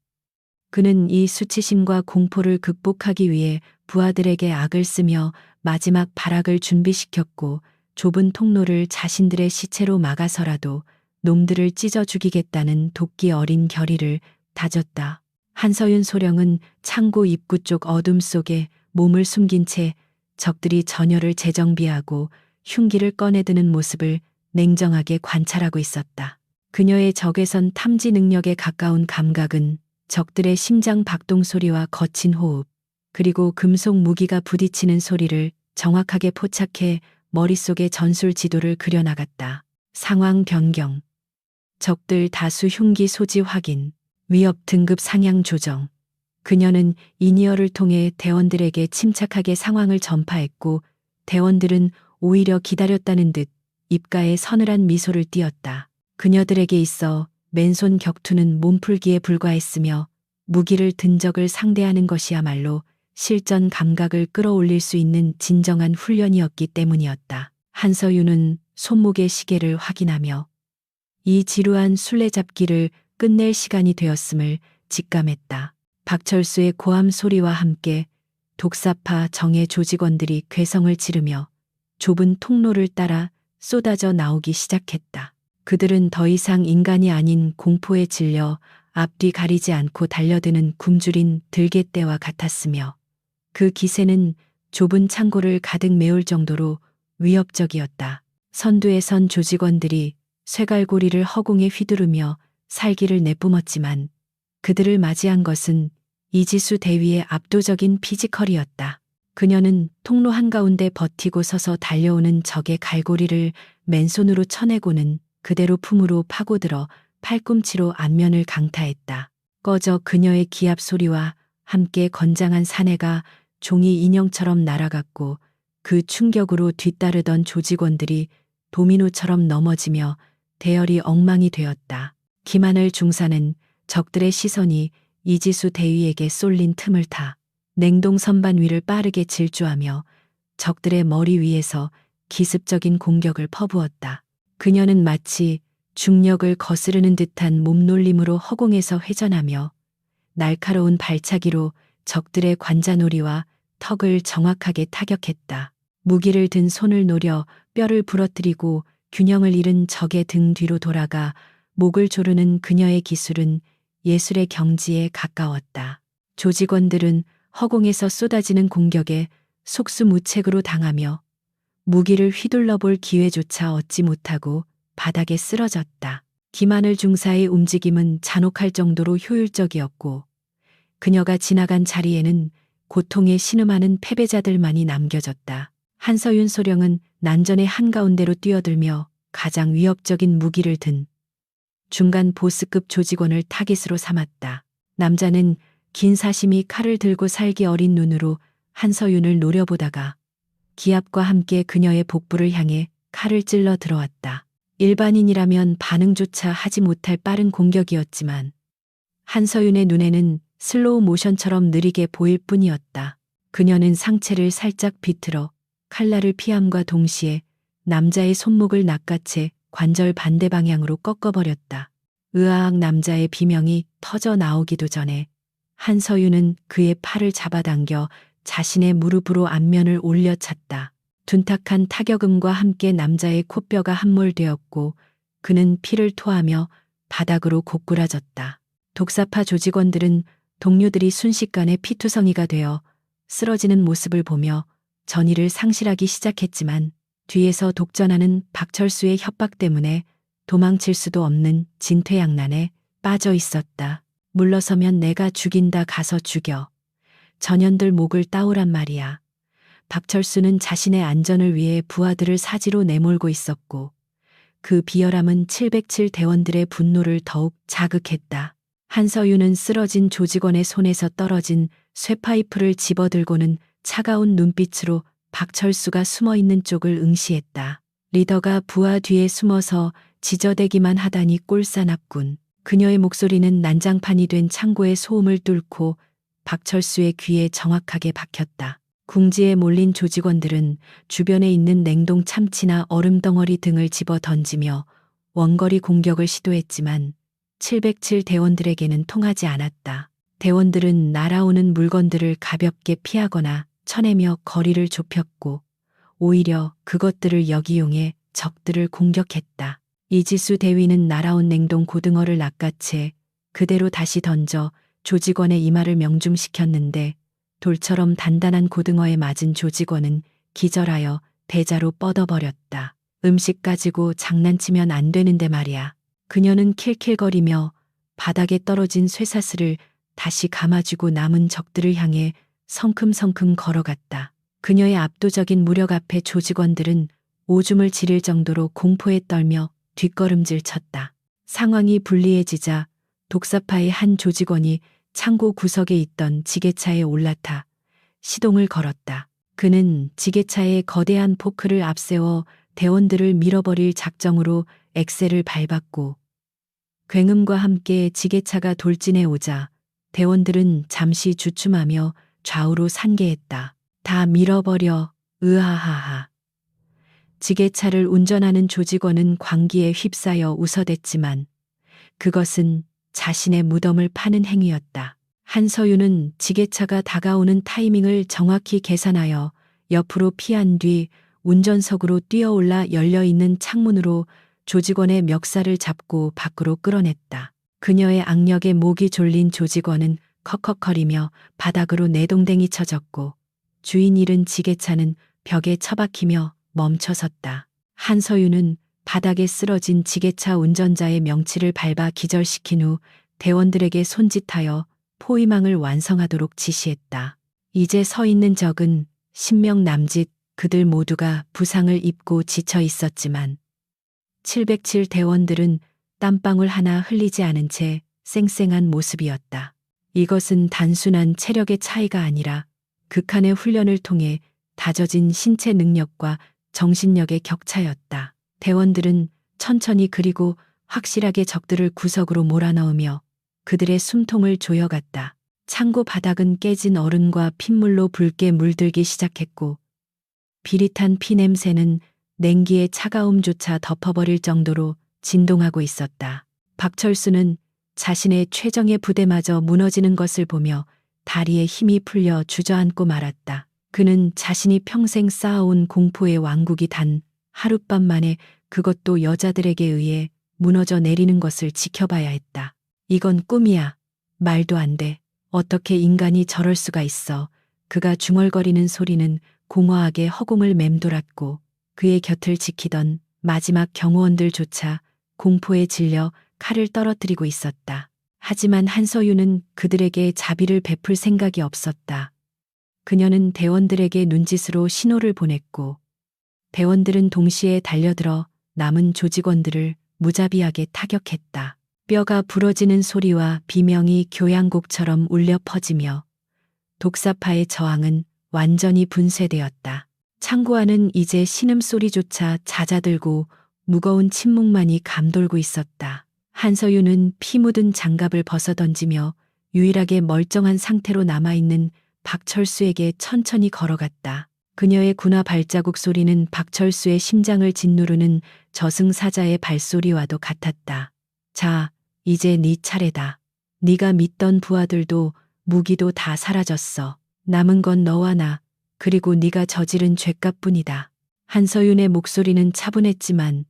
그는 이 수치심과 공포를 극복하기 위해 부하들에게 악을 쓰며 마지막 발악을 준비시켰고 좁은 통로를 자신들의 시체로 막아서라도 놈들을 찢어 죽이겠다는 도끼 어린 결의를 다졌다. 한서윤 소령은 창고 입구 쪽 어둠 속에 몸을 숨긴 채 적들이 전열을 재정비하고 흉기를 꺼내드는 모습을 냉정하게 관찰하고 있었다. 그녀의 적외선 탐지 능력에 가까운 감각은 적들의 심장 박동 소리와 거친 호흡, 그리고 금속 무기가 부딪히는 소리를 정확하게 포착해 머릿속에 전술 지도를 그려나갔다. 상황 변경, 적들 다수 흉기 소지 확인, 위협 등급 상향 조정. 그녀는 이니어를 통해 대원들에게 침착하게 상황을 전파했고 대원들은 오히려 기다렸다는 듯 입가에 서늘한 미소를 띄었다. 그녀들에게 있어 맨손 격투는 몸풀기에 불과했으며 무기를 든 적을 상대하는 것이야말로 실전 감각을 끌어올릴 수 있는 진정한 훈련이었기 때문이었다. 한서윤은 손목의 시계를 확인하며 이 지루한 술래잡기를 끝낼 시간이 되었음을 직감했다. 박철수의 고함 소리와 함께 독사파 정예 조직원들이 괴성을 지르며 좁은 통로를 따라 쏟아져 나오기 시작했다. 그들은 더 이상 인간이 아닌 공포에 질려 앞뒤 가리지 않고 달려드는 굶주린 들개떼와 같았으며 그 기세는 좁은 창고를 가득 메울 정도로 위협적이었다. 선두에 선 조직원들이 쇠갈고리를 허공에 휘두르며 살기를 내뿜었지만 그들을 맞이한 것은 이지수 대위의 압도적인 피지컬이었다. 그녀는 통로 한가운데 버티고 서서 달려오는 적의 갈고리를 맨손으로 쳐내고는 그대로 품으로 파고들어 팔꿈치로 안면을 강타했다. 꺼져 그녀의 기합 소리와 함께 건장한 사내가 종이 인형처럼 날아갔고 그 충격으로 뒤따르던 조직원들이 도미노처럼 넘어지며 대열이 엉망이 되었다. 김하늘 중사는 적들의 시선이 이지수 대위에게 쏠린 틈을 타 냉동 선반 위를 빠르게 질주하며 적들의 머리 위에서 기습적인 공격을 퍼부었다. 그녀는 마치 중력을 거스르는 듯한 몸놀림으로 허공에서 회전하며 날카로운 발차기로 적들의 관자놀이와 턱을 정확하게 타격했다. 무기를 든 손을 노려 뼈를 부러뜨리고 균형을 잃은 적의 등 뒤로 돌아가 목을 조르는 그녀의 기술은 예술의 경지에 가까웠다. 조직원들은 허공에서 쏟아지는 공격에 속수무책으로 당하며 무기를 휘둘러 볼 기회조차 얻지 못하고 바닥에 쓰러졌다. 김하늘 중사의 움직임은 잔혹할 정도로 효율적이었고 그녀가 지나간 자리에는 고통에 신음하는 패배자들만이 남겨졌다. 한서윤 소령은 난전의 한가운데로 뛰어들며 가장 위협적인 무기를 든 중간 보스급 조직원을 타깃으로 삼았다. 남자는 긴 사심이 칼을 들고 살기 어린 눈으로 한서윤을 노려보다가 기압과 함께 그녀의 복부를 향해 칼을 찔러 들어왔다. 일반인이라면 반응조차 하지 못할 빠른 공격이었지만 한서윤의 눈에는 슬로우 모션처럼 느리게 보일 뿐이었다. 그녀는 상체를 살짝 비틀어 칼날을 피함과 동시에 남자의 손목을 낚아채 관절 반대 방향으로 꺾어버렸다. 으아악 남자의 비명이 터져 나오기도 전에 한서윤은 그의 팔을 잡아당겨 자신의 무릎으로 안면을 올려찼다. 둔탁한 타격음과 함께 남자의 코뼈가 함몰되었고 그는 피를 토하며 바닥으로 고꾸라졌다. 독사파 조직원들은 동료들이 순식간에 피투성이가 되어 쓰러지는 모습을 보며 전의를 상실하기 시작했지만 뒤에서 독전하는 박철수의 협박 때문에 도망칠 수도 없는 진퇴양난에 빠져 있었다. 물러서면 내가 죽인다. 가서 죽여. 전현들 목을 따오란 말이야. 박철수는 자신의 안전을 위해 부하들을 사지로 내몰고 있었고 그 비열함은 707 대원들의 분노를 더욱 자극했다. 한서윤은 쓰러진 조직원의 손에서 떨어진 쇠파이프를 집어들고는 차가운 눈빛으로 박철수가 숨어있는 쪽을 응시했다. 리더가 부하 뒤에 숨어서 지저대기만 하다니 꼴사납군. 그녀의 목소리는 난장판이 된 창고의 소음을 뚫고 박철수의 귀에 정확하게 박혔다. 궁지에 몰린 조직원들은 주변에 있는 냉동 참치나 얼음 덩어리 등을 집어 던지며 원거리 공격을 시도했지만 707 대원들에게는 통하지 않았다. 대원들은 날아오는 물건들을 가볍게 피하거나 쳐내며 거리를 좁혔고 오히려 그것들을 역이용해 적들을 공격했다. 이지수 대위는 날아온 냉동 고등어를 낚아채 그대로 다시 던져 조직원의 이마를 명중시켰는데 돌처럼 단단한 고등어에 맞은 조직원은 기절하여 대자로 뻗어버렸다. 음식 가지고 장난치면 안 되는데 말이야. 그녀는 킬킬거리며 바닥에 떨어진 쇠사슬을 다시 감아주고 남은 적들을 향해 성큼성큼 걸어갔다. 그녀의 압도적인 무력 앞에 조직원들은 오줌을 지릴 정도로 공포에 떨며 뒷걸음질 쳤다. 상황이 불리해지자 독사파의 한 조직원이 창고 구석에 있던 지게차에 올라타 시동을 걸었다. 그는 지게차에 거대한 포크를 앞세워 대원들을 밀어버릴 작정으로 엑셀을 밟았고 굉음과 함께 지게차가 돌진해 오자 대원들은 잠시 주춤하며 좌우로 산계했다. 다 밀어버려. 으하하하. 지게차를 운전하는 조직원은 광기에 휩싸여 웃어댔지만 그것은 자신의 무덤을 파는 행위였다. 한서윤은 지게차가 다가오는 타이밍을 정확히 계산하여 옆으로 피한 뒤 운전석으로 뛰어올라 열려있는 창문으로 조직원의 멱살을 잡고 밖으로 끌어냈다. 그녀의 악력에 목이 졸린 조직원은 컥컥거리며 바닥으로 내동댕이 쳐졌고 주인 잃은 지게차는 벽에 처박히며 멈춰섰다. 한서윤은 바닥에 쓰러진 지게차 운전자의 명치를 밟아 기절시킨 후 대원들에게 손짓하여 포위망을 완성하도록 지시했다. 이제 서 있는 적은 10명 남짓. 그들 모두가 부상을 입고 지쳐 있었지만 707 대원들은 땀방울 하나 흘리지 않은 채 쌩쌩한 모습이었다. 이것은 단순한 체력의 차이가 아니라 극한의 훈련을 통해 다져진 신체 능력과 정신력의 격차였다. 대원들은 천천히 그리고 확실하게 적들을 구석으로 몰아넣으며 그들의 숨통을 조여갔다. 창고 바닥은 깨진 얼음과 핏물로 붉게 물들기 시작했고 비릿한 피 냄새는 냉기의 차가움조차 덮어버릴 정도로 진동하고 있었다. 박철수는 자신의 최정예 부대마저 무너지는 것을 보며 다리에 힘이 풀려 주저앉고 말았다. 그는 자신이 평생 쌓아온 공포의 왕국이 단 하룻밤 만에, 그것도 여자들에게 의해 무너져 내리는 것을 지켜봐야 했다. 이건 꿈이야. 말도 안 돼. 어떻게 인간이 저럴 수가 있어. 그가 중얼거리는 소리는 공허하게 허공을 맴돌았고 그의 곁을 지키던 마지막 경호원들조차 공포에 질려 칼을 떨어뜨리고 있었다. 하지만 한서유는 그들에게 자비를 베풀 생각이 없었다. 그녀는 대원들에게 눈짓으로 신호를 보냈고 대원들은 동시에 달려들어 남은 조직원들을 무자비하게 타격했다. 뼈가 부러지는 소리와 비명이 교향곡처럼 울려 퍼지며 독사파의 저항은 완전히 분쇄되었다. 창고 안은 이제 신음소리조차 잦아들고 무거운 침묵만이 감돌고 있었다. 한서유는 피 묻은 장갑을 벗어던지며 유일하게 멀쩡한 상태로 남아있는 박철수에게 천천히 걸어갔다. 그녀의 군화 발자국 소리는 박철수의 심장을 짓누르는 저승사자의 발소리와도 같았다. 자, 이제 네 차례다. 네가 믿던 부하들도 무기도 다 사라졌어. 남은 건 너와 나, 그리고 네가 저지른 죄값뿐이다. 한서윤의 목소리는 차분했지만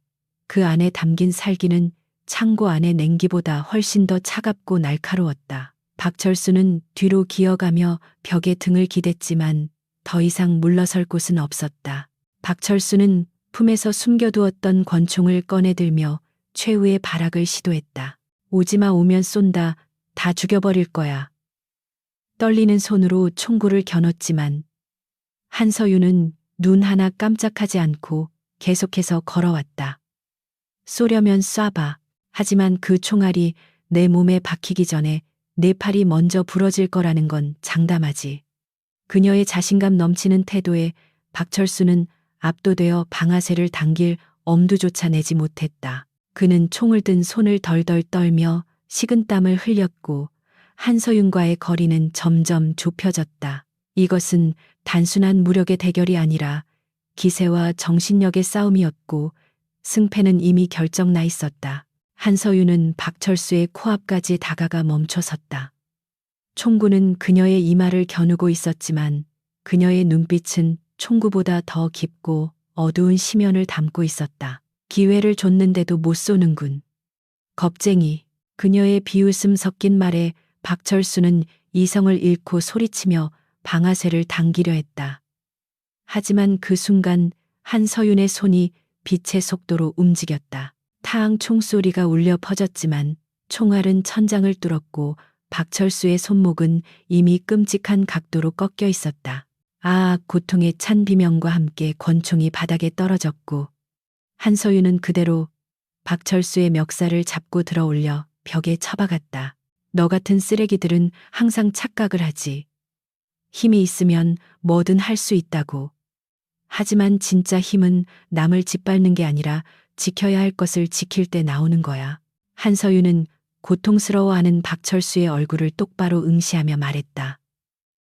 그 안에 담긴 살기는 창고 안의 냉기보다 훨씬 더 차갑고 날카로웠다. 박철수는 뒤로 기어가며 벽에 등을 기댔지만 더 이상 물러설 곳은 없었다. 박철수는 품에서 숨겨두었던 권총을 꺼내들며 최후의 발악을 시도했다. 오지마, 오면 쏜다. 다 죽여버릴 거야. 떨리는 손으로 총구를 겨눴지만 한서유는 눈 하나 깜짝하지 않고 계속해서 걸어왔다. 쏘려면 쏴봐. 하지만 그 총알이 내 몸에 박히기 전에 내 팔이 먼저 부러질 거라는 건 장담하지. 그녀의 자신감 넘치는 태도에 박철수는 압도되어 방아쇠를 당길 엄두조차 내지 못했다. 그는 총을 든 손을 덜덜 떨며 식은땀을 흘렸고 한서윤과의 거리는 점점 좁혀졌다. 이것은 단순한 무력의 대결이 아니라 기세와 정신력의 싸움이었고 승패는 이미 결정나 있었다. 한서윤은 박철수의 코앞까지 다가가 멈춰섰다. 총구는 그녀의 이마를 겨누고 있었지만 그녀의 눈빛은 총구보다 더 깊고 어두운 심연을 담고 있었다. 기회를 줬는데도 못 쏘는군. 겁쟁이. 그녀의 비웃음 섞인 말에 박철수는 이성을 잃고 소리치며 방아쇠를 당기려 했다. 하지만 그 순간 한서윤의 손이 빛의 속도로 움직였다. 타앙 총소리가 울려 퍼졌지만 총알은 천장을 뚫었고 박철수의 손목은 이미 끔찍한 각도로 꺾여 있었다. 아, 고통의 찬 비명과 함께 권총이 바닥에 떨어졌고 한서윤은 그대로 박철수의 멱살을 잡고 들어 올려 벽에 처박았다. 너 같은 쓰레기들은 항상 착각을 하지. 힘이 있으면 뭐든 할 수 있다고. 하지만 진짜 힘은 남을 짓밟는 게 아니라 지켜야 할 것을 지킬 때 나오는 거야. 한서윤은 고통스러워하는 박철수의 얼굴을 똑바로 응시하며 말했다.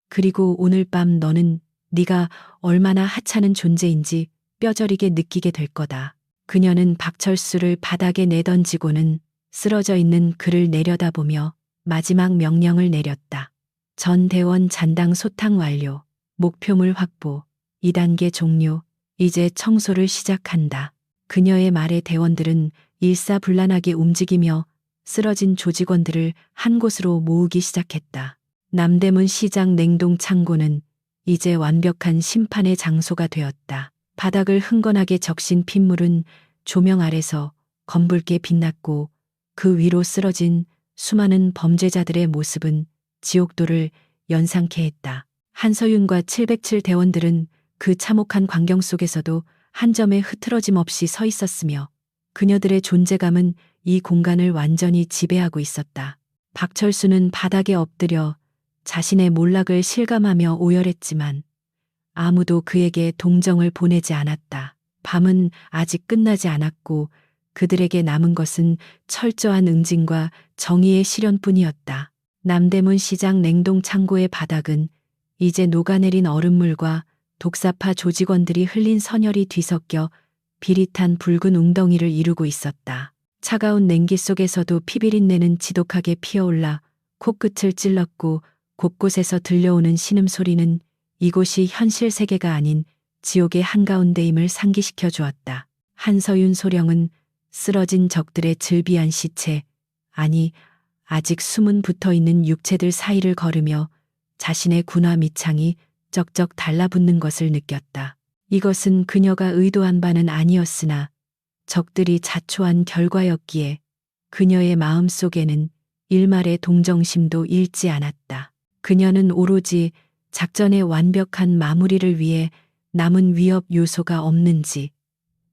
그리고 오늘 밤 너는 네가 얼마나 하찮은 존재인지 뼈저리게 느끼게 될 거다. 그녀는 박철수를 바닥에 내던지고는 쓰러져 있는 그를 내려다보며 마지막 명령을 내렸다. 전 대원 잔당 소탕 완료. 목표물 확보. 2단계 종료. 이제 청소를 시작한다. 그녀의 말에 대원들은 일사불란하게 움직이며 쓰러진 조직원들을 한 곳으로 모으기 시작했다. 남대문 시장 냉동 창고는 이제 완벽한 심판의 장소가 되었다. 바닥을 흥건하게 적신 핏물은 조명 아래서 검붉게 빛났고 그 위로 쓰러진 수많은 범죄자들의 모습은 지옥도를 연상케 했다. 한서윤과 707 대원들은 그 참혹한 광경 속에서도 한 점의 흐트러짐 없이 서 있었으며 그녀들의 존재감은 이 공간을 완전히 지배하고 있었다. 박철수는 바닥에 엎드려 자신의 몰락을 실감하며 오열했지만 아무도 그에게 동정을 보내지 않았다. 밤은 아직 끝나지 않았고 그들에게 남은 것은 철저한 응징과 정의의 실현뿐이었다. 남대문 시장 냉동 창고의 바닥은 이제 녹아내린 얼음물과 독사파 조직원들이 흘린 선혈이 뒤섞여 비릿한 붉은 웅덩이를 이루고 있었다. 차가운 냉기 속에서도 피비린내는 지독하게 피어올라 코끝을 찔렀고 곳곳에서 들려오는 신음소리는 이곳이 현실 세계가 아닌 지옥의 한가운데임을 상기시켜 주었다. 한서윤 소령은 쓰러진 적들의 즐비한 시체, 아니 아직 숨은 붙어있는 육체들 사이를 걸으며 자신의 군화 밑창이 쩍쩍 달라붙는 것을 느꼈다. 이것은 그녀가 의도한 바는 아니었으나 적들이 자초한 결과였기에 그녀의 마음속에는 일말의 동정심도 잃지 않았다. 그녀는 오로지 작전의 완벽한 마무리를 위해 남은 위협 요소가 없는지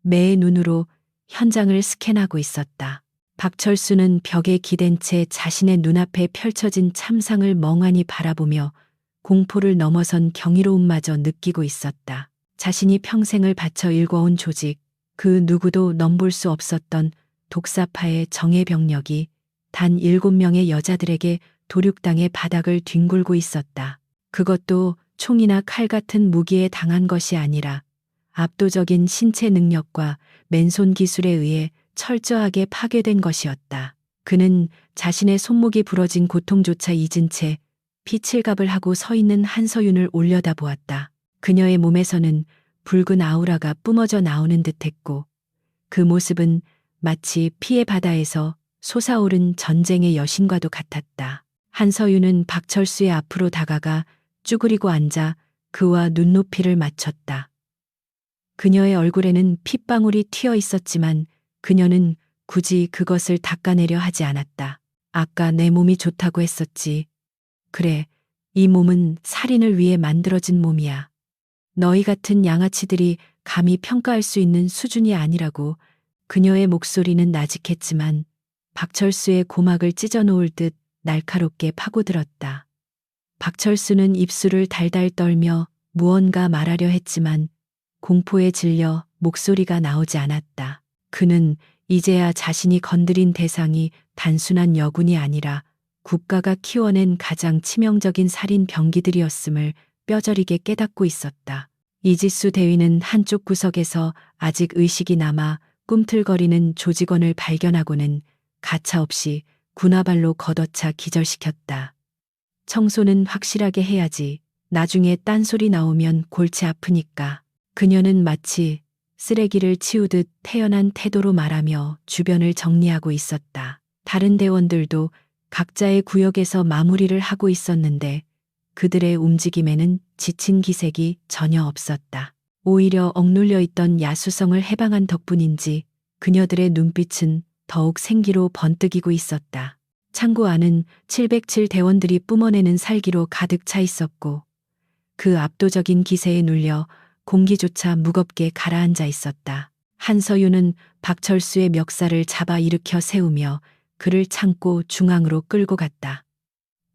매의 눈으로 현장을 스캔하고 있었다. 박철수는 벽에 기댄 채 자신의 눈앞에 펼쳐진 참상을 멍하니 바라보며 공포를 넘어선 경이로움마저 느끼고 있었다. 자신이 평생을 바쳐 일궈온 조직, 그 누구도 넘볼 수 없었던 독사파의 정예병력이 단 7명의 여자들에게 도륙당해 바닥을 뒹굴고 있었다. 그것도 총이나 칼 같은 무기에 당한 것이 아니라 압도적인 신체 능력과 맨손 기술에 의해 철저하게 파괴된 것이었다. 그는 자신의 손목이 부러진 고통조차 잊은 채 피칠갑을 하고 서 있는 한서윤을 올려다보았다. 그녀의 몸에서는 붉은 아우라가 뿜어져 나오는 듯했고 그 모습은 마치 피의 바다에서 솟아오른 전쟁의 여신과도 같았다. 한서윤은 박철수의 앞으로 다가가 쭈그리고 앉아 그와 눈높이를 맞췄다. 그녀의 얼굴에는 핏방울이 튀어 있었지만 그녀는 굳이 그것을 닦아내려 하지 않았다. 아까 내 몸이 좋다고 했었지. 그래, 이 몸은 살인을 위해 만들어진 몸이야. 너희 같은 양아치들이 감히 평가할 수 있는 수준이 아니라고. 그녀의 목소리는 나직했지만 박철수의 고막을 찢어놓을 듯 날카롭게 파고들었다. 박철수는 입술을 달달 떨며 무언가 말하려 했지만 공포에 질려 목소리가 나오지 않았다. 그는 이제야 자신이 건드린 대상이 단순한 여군이 아니라 국가가 키워낸 가장 치명적인 살인 병기들이었음을 뼈저리게 깨닫고 있었다. 이지수 대위는 한쪽 구석에서 아직 의식이 남아 꿈틀거리는 조직원을 발견하고는 가차없이 군화발로 걷어차 기절시켰다. 청소는 확실하게 해야지. 나중에 딴소리 나오면 골치 아프니까. 그녀는 마치 쓰레기를 치우듯 태연한 태도로 말하며 주변을 정리하고 있었다. 다른 대원들도 각자의 구역에서 마무리를 하고 있었는데 그들의 움직임에는 지친 기색이 전혀 없었다. 오히려 억눌려 있던 야수성을 해방한 덕분인지 그녀들의 눈빛은 더욱 생기로 번뜩이고 있었다. 창고 안은 707 대원들이 뿜어내는 살기로 가득 차 있었고 그 압도적인 기세에 눌려 공기조차 무겁게 가라앉아 있었다. 한서윤은 박철수의 멱살을 잡아 일으켜 세우며 그를 창고 중앙으로 끌고 갔다.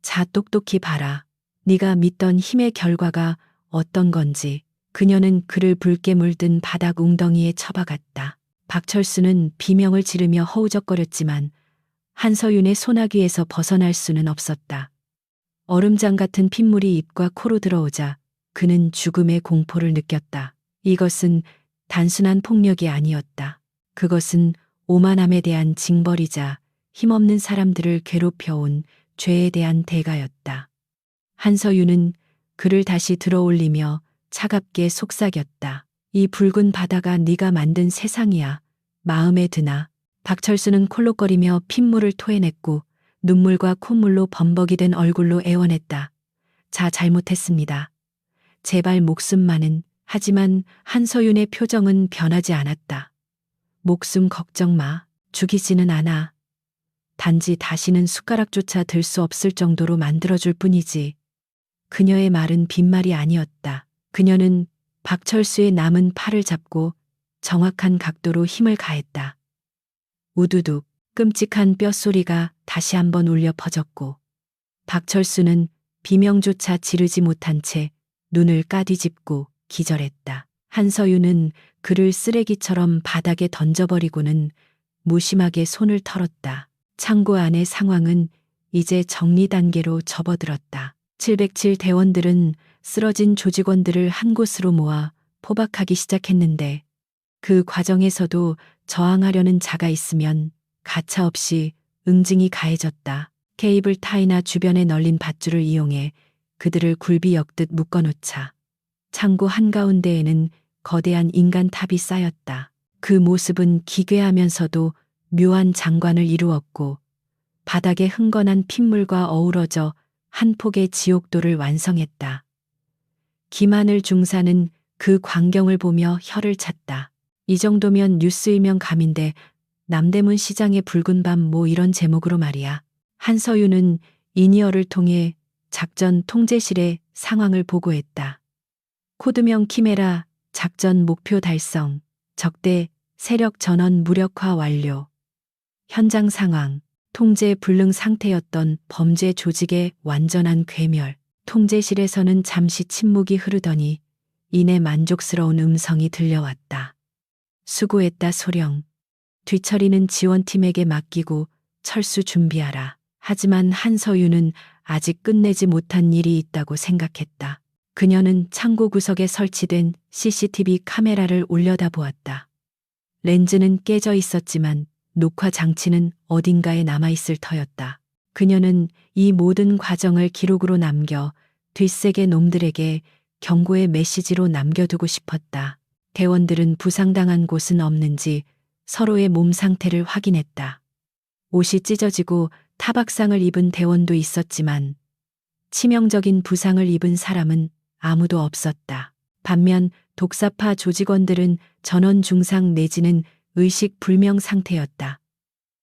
자, 똑똑히 봐라. 네가 믿던 힘의 결과가 어떤 건지. 그녀는 그를 붉게 물든 바닥 웅덩이에 처박았다. 박철수는 비명을 지르며 허우적거렸지만 한서윤의 소나귀에서 벗어날 수는 없었다. 얼음장 같은 핏물이 입과 코로 들어오자 그는 죽음의 공포를 느꼈다. 이것은 단순한 폭력이 아니었다. 그것은 오만함에 대한 징벌이자 힘없는 사람들을 괴롭혀온 죄에 대한 대가였다. 한서윤은 그를 다시 들어올리며 차갑게 속삭였다. 이 붉은 바다가 네가 만든 세상이야. 마음에 드나? 박철수는 콜록거리며 핏물을 토해냈고 눈물과 콧물로 범벅이 된 얼굴로 애원했다. 자, 잘못했습니다. 제발 목숨만은. 하지만 한서윤의 표정은 변하지 않았다. 목숨 걱정 마. 죽이지는 않아. 단지 다시는 숟가락조차 들 수 없을 정도로 만들어줄 뿐이지. 그녀의 말은 빈말이 아니었다. 그녀는 박철수의 남은 팔을 잡고 정확한 각도로 힘을 가했다. 우두둑 끔찍한 뼛소리가 다시 한번 울려 퍼졌고 박철수는 비명조차 지르지 못한 채 눈을 까디집고 기절했다. 한서윤은 그를 쓰레기처럼 바닥에 던져버리고는 무심하게 손을 털었다. 창고 안의 상황은 이제 정리 단계로 접어들었다. 707 대원들은 쓰러진 조직원들을 한 곳으로 모아 포박하기 시작했는데 그 과정에서도 저항하려는 자가 있으면 가차없이 응징이 가해졌다. 케이블 타이나 주변에 널린 밧줄을 이용해 그들을 굴비 엮듯 묶어놓자 창고 한가운데에는 거대한 인간 탑이 쌓였다. 그 모습은 기괴하면서도 묘한 장관을 이루었고 바닥에 흥건한 핏물과 어우러져 한 폭의 지옥도를 완성했다. 김하늘 중사는 그 광경을 보며 혀를 찼다. 이 정도면 뉴스이면 감인데 남대문 시장의 붉은 밤 뭐 이런 제목으로 말이야. 한서윤은 이니어를 통해 작전 통제실에 상황을 보고했다. 코드명 키메라, 작전 목표 달성, 적대 세력 전원 무력화 완료. 현장 상황, 통제 불능 상태였던 범죄 조직의 완전한 괴멸. 통제실에서는 잠시 침묵이 흐르더니 이내 만족스러운 음성이 들려왔다. 수고했다 소령. 뒤처리는 지원팀에게 맡기고 철수 준비하라. 하지만 한서윤은 아직 끝내지 못한 일이 있다고 생각했다. 그녀는 창고 구석에 설치된 CCTV 카메라를 올려다보았다. 렌즈는 깨져 있었지만 녹화 장치는 어딘가에 남아있을 터였다. 그녀는 이 모든 과정을 기록으로 남겨 뒷세계 놈들에게 경고의 메시지로 남겨두고 싶었다. 대원들은 부상당한 곳은 없는지 서로의 몸 상태를 확인했다. 옷이 찢어지고 타박상을 입은 대원도 있었지만 치명적인 부상을 입은 사람은 아무도 없었다. 반면 독사파 조직원들은 전원 중상 내지는 의식 불명 상태였다.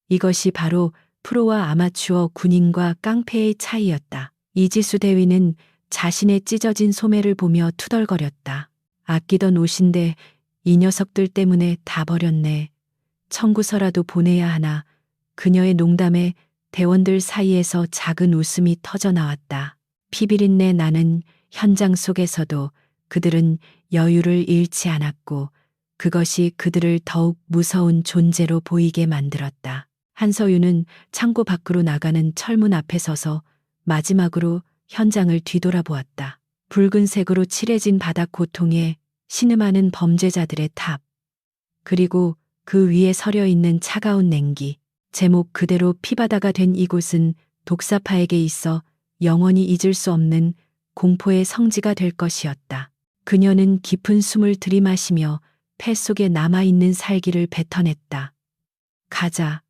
이것이 바로 프로와 아마추어 군인과 깡패의 차이였다. 이지수 대위는 자신의 찢어진 소매를 보며 투덜거렸다. 아끼던 옷인데 이 녀석들 때문에 다 버렸네. 청구서라도 보내야 하나. 그녀의 농담에 대원들 사이에서 작은 웃음이 터져 나왔다. 피비린내 나는 현장 속에서도 그들은 여유를 잃지 않았고 그것이 그들을 더욱 무서운 존재로 보이게 만들었다. 한서윤은 창고 밖으로 나가는 철문 앞에 서서 마지막으로 현장을 뒤돌아보았다. 붉은색으로 칠해진 바닥 고통에 신음하는 범죄자들의 탑. 그리고 그 위에 서려 있는 차가운 냉기. 제목 그대로 피바다가 된 이곳은 독사파에게 있어 영원히 잊을 수 없는 공포의 성지가 될 것이었다. 그녀는 깊은 숨을 들이마시며 폐 속에 남아있는 살기를 뱉어냈다. 가자.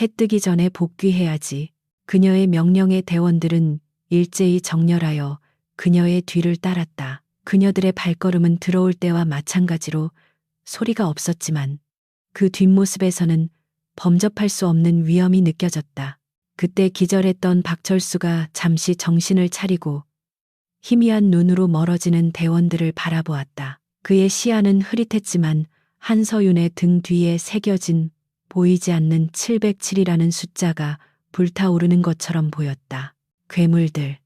해 뜨기 전에 복귀해야지. 그녀의 명령에 대원들은 일제히 정렬하여 그녀의 뒤를 따랐다. 그녀들의 발걸음은 들어올 때와 마찬가지로 소리가 없었지만 그 뒷모습에서는 범접할 수 없는 위험이 느껴졌다. 그때 기절했던 박철수가 잠시 정신을 차리고 희미한 눈으로 멀어지는 대원들을 바라보았다. 그의 시야는 흐릿했지만 한서윤의 등 뒤에 새겨진 보이지 않는 707이라는 숫자가 불타오르는 것처럼 보였다. 괴물들.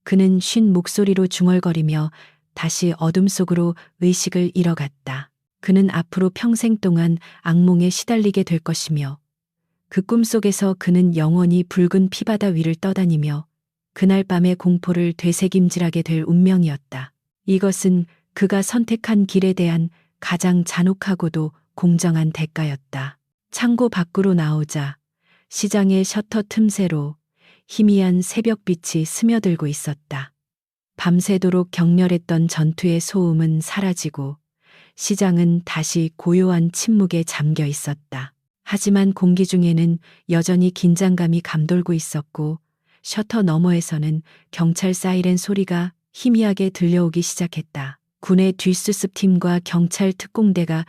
그는 쉰 목소리로 중얼거리며 다시 어둠 속으로 의식을 잃어갔다. 그는 앞으로 평생 동안 악몽에 시달리게 될 것이며 그 꿈속에서 그는 영원히 붉은 피바다 위를 떠다니며 그날 밤의 공포를 되새김질하게 될 운명이었다. 이것은 그가 선택한 길에 대한 가장 잔혹하고도 공정한 대가였다. 창고 밖으로 나오자 시장의 셔터 틈새로 희미한 새벽빛이 스며들고 있었다. 밤새도록 격렬했던 전투의 소음은 사라지고 시장은 다시 고요한 침묵에 잠겨 있었다. 하지만 공기 중에는 여전히 긴장감이 감돌고 있었고 셔터 너머에서는 경찰 사이렌 소리가 희미하게 들려오기 시작했다. 군의 뒷수습팀과 경찰 특공대가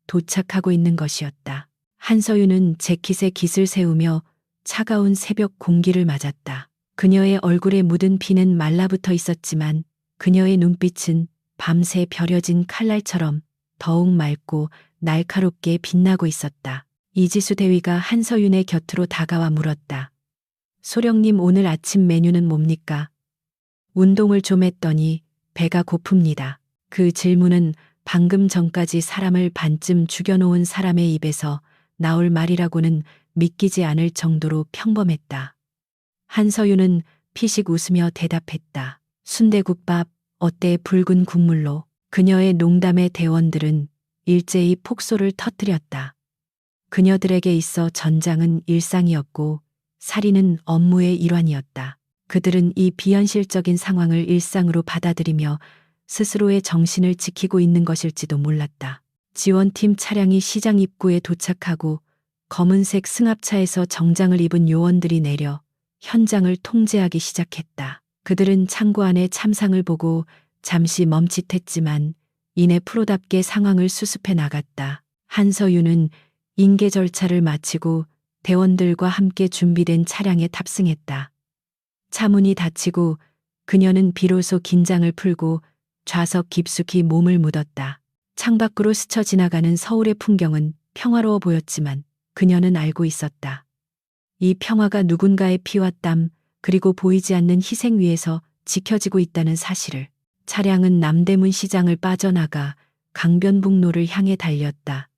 도착하고 있는 것이었다. 한서윤은 재킷에 깃을 세우며 차가운 새벽 공기를 맞았다. 그녀의 얼굴에 묻은 피는 말라붙어 있었지만 그녀의 눈빛은 밤새 벼려진 칼날처럼 더욱 맑고 날카롭게 빛나고 있었다. 이지수 대위가 한서윤의 곁으로 다가와 물었다. 소령님 오늘 아침 메뉴는 뭡니까? 운동을 좀 했더니 배가 고픕니다. 그 질문은 방금 전까지 사람을 반쯤 죽여놓은 사람의 입에서 나올 말이라고는 믿기지 않을 정도로 평범했다. 한서윤은 피식 웃으며 대답했다. 순대국밥, 어때 붉은 국물로. 그녀의 농담에 대원들은 일제히 폭소를 터뜨렸다. 그녀들에게 있어 전장은 일상이었고 살인은 업무의 일환이었다. 그들은 이 비현실적인 상황을 일상으로 받아들이며 스스로의 정신을 지키고 있는 것일지도 몰랐다. 지원팀 차량이 시장 입구에 도착하고 검은색 승합차에서 정장을 입은 요원들이 내려 현장을 통제하기 시작했다. 그들은 창고 안의 참상을 보고 잠시 멈칫했지만 이내 프로답게 상황을 수습해 나갔다. 한서윤은 인계 절차를 마치고 대원들과 함께 준비된 차량에 탑승했다. 차 문이 닫히고 그녀는 비로소 긴장을 풀고 좌석 깊숙이 몸을 묻었다. 창밖으로 스쳐 지나가는 서울의 풍경은 평화로워 보였지만 그녀는 알고 있었다. 이 평화가 누군가의 피와 땀 그리고 보이지 않는 희생 위에서 지켜지고 있다는 사실을. 차량은 남대문 시장을 빠져나가 강변북로를 향해 달렸다.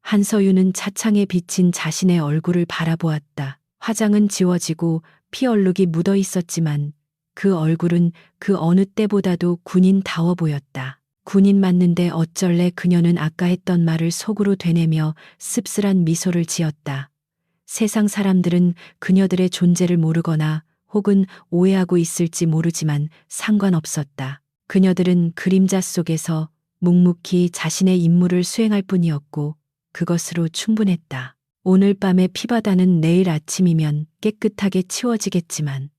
한서윤은 차창에 비친 자신의 얼굴을 바라보았다. 화장은 지워지고 피 얼룩이 묻어 있었지만 그 얼굴은 그 어느 때보다도 군인다워 보였다. 군인 맞는데 어쩔래. 그녀는 아까 했던 말을 속으로 되뇌며 씁쓸한 미소를 지었다. 세상 사람들은 그녀들의 존재를 모르거나 혹은 오해하고 있을지 모르지만 상관없었다. 그녀들은 그림자 속에서 묵묵히 자신의 임무를 수행할 뿐이었고 그것으로 충분했다. 오늘 밤의 피바다는 내일 아침이면 깨끗하게 치워지겠지만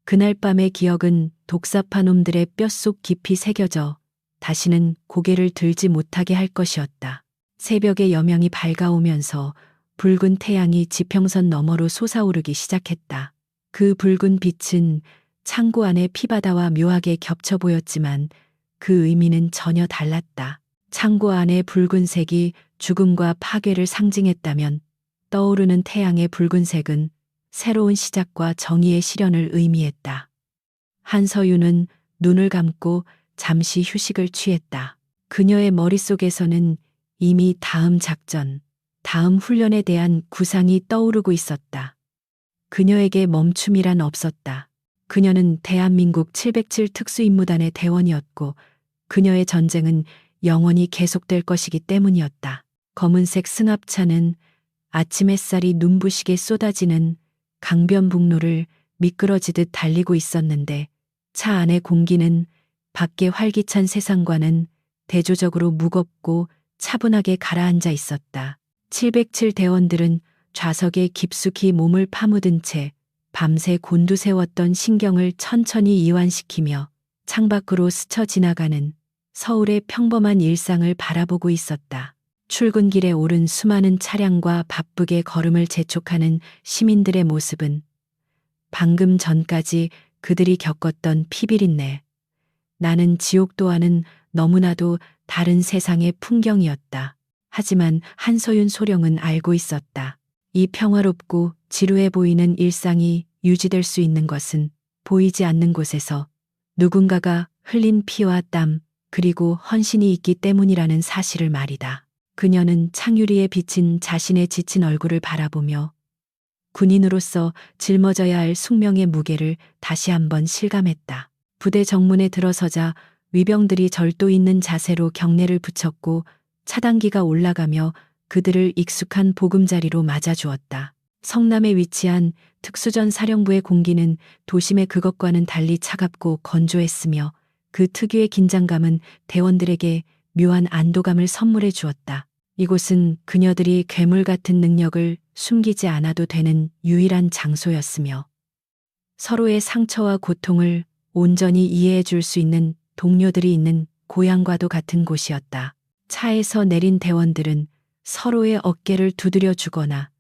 그날 밤의 기억은 독사파 놈들의 뼛속 깊이 새겨져 다시는 고개를 들지 못하게 할 것이었다. 새벽의 여명이 밝아오면서 붉은 태양이 지평선 너머로 솟아오르기 시작했다. 그 붉은 빛은 창고 안의 피바다와 묘하게 겹쳐 보였지만 그 의미는 전혀 달랐다. 창고 안의 붉은색이 죽음과 파괴를 상징했다면 떠오르는 태양의 붉은색은 새로운 시작과 정의의 실현을 의미했다. 한서윤은 눈을 감고 잠시 휴식을 취했다. 그녀의 머릿속에서는 이미 다음 작전, 다음 훈련에 대한 구상이 떠오르고 있었다. 그녀에게 멈춤이란 없었다. 그녀는 대한민국 707 특수임무단의 대원이었고 그녀의 전쟁은 영원히 계속될 것이기 때문이었다. 검은색 승합차는 아침 햇살이 눈부시게 쏟아지는 강변북로를 미끄러지듯 달리고 있었는데 차 안의 공기는 밖의 활기찬 세상과는 대조적으로 무겁고 차분하게 가라앉아 있었다. 707 대원들은 좌석에 깊숙이 몸을 파묻은 채 밤새 곤두세웠던 신경을 천천히 이완시키며 창밖으로 스쳐 지나가는 서울의 평범한 일상을 바라보고 있었다. 출근길에 오른 수많은 차량과 바쁘게 걸음을 재촉하는 시민들의 모습은 방금 전까지 그들이 겪었던 피비린내, 나는 지옥 또한은 너무나도 다른 세상의 풍경이었다. 하지만 한서윤 소령은 알고 있었다. 이 평화롭고 지루해 보이는 일상이 유지될 수 있는 것은 보이지 않는 곳에서 누군가가 흘린 피와 땀 그리고 헌신이 있기 때문이라는 사실을 말이다. 그녀는 창유리에 비친 자신의 지친 얼굴을 바라보며 군인으로서 짊어져야 할 숙명의 무게를 다시 한번 실감했다. 부대 정문에 들어서자 위병들이 절도 있는 자세로 경례를 붙였고 차단기가 올라가며 그들을 익숙한 보금자리로 맞아주었다. 성남에 위치한 특수전 사령부의 공기는 도심의 그것과는 달리 차갑고 건조했으며 그 특유의 긴장감은 대원들에게 묘한 안도감을 선물해 주었다. 이곳은 그녀들이 괴물 같은 능력을 숨기지 않아도 되는 유일한 장소였으며 서로의 상처와 고통을 온전히 이해해 줄 수 있는 동료들이 있는 고향과도 같은 곳이었다. 차에서 내린 대원들은 서로의 어깨를 두드려 주거나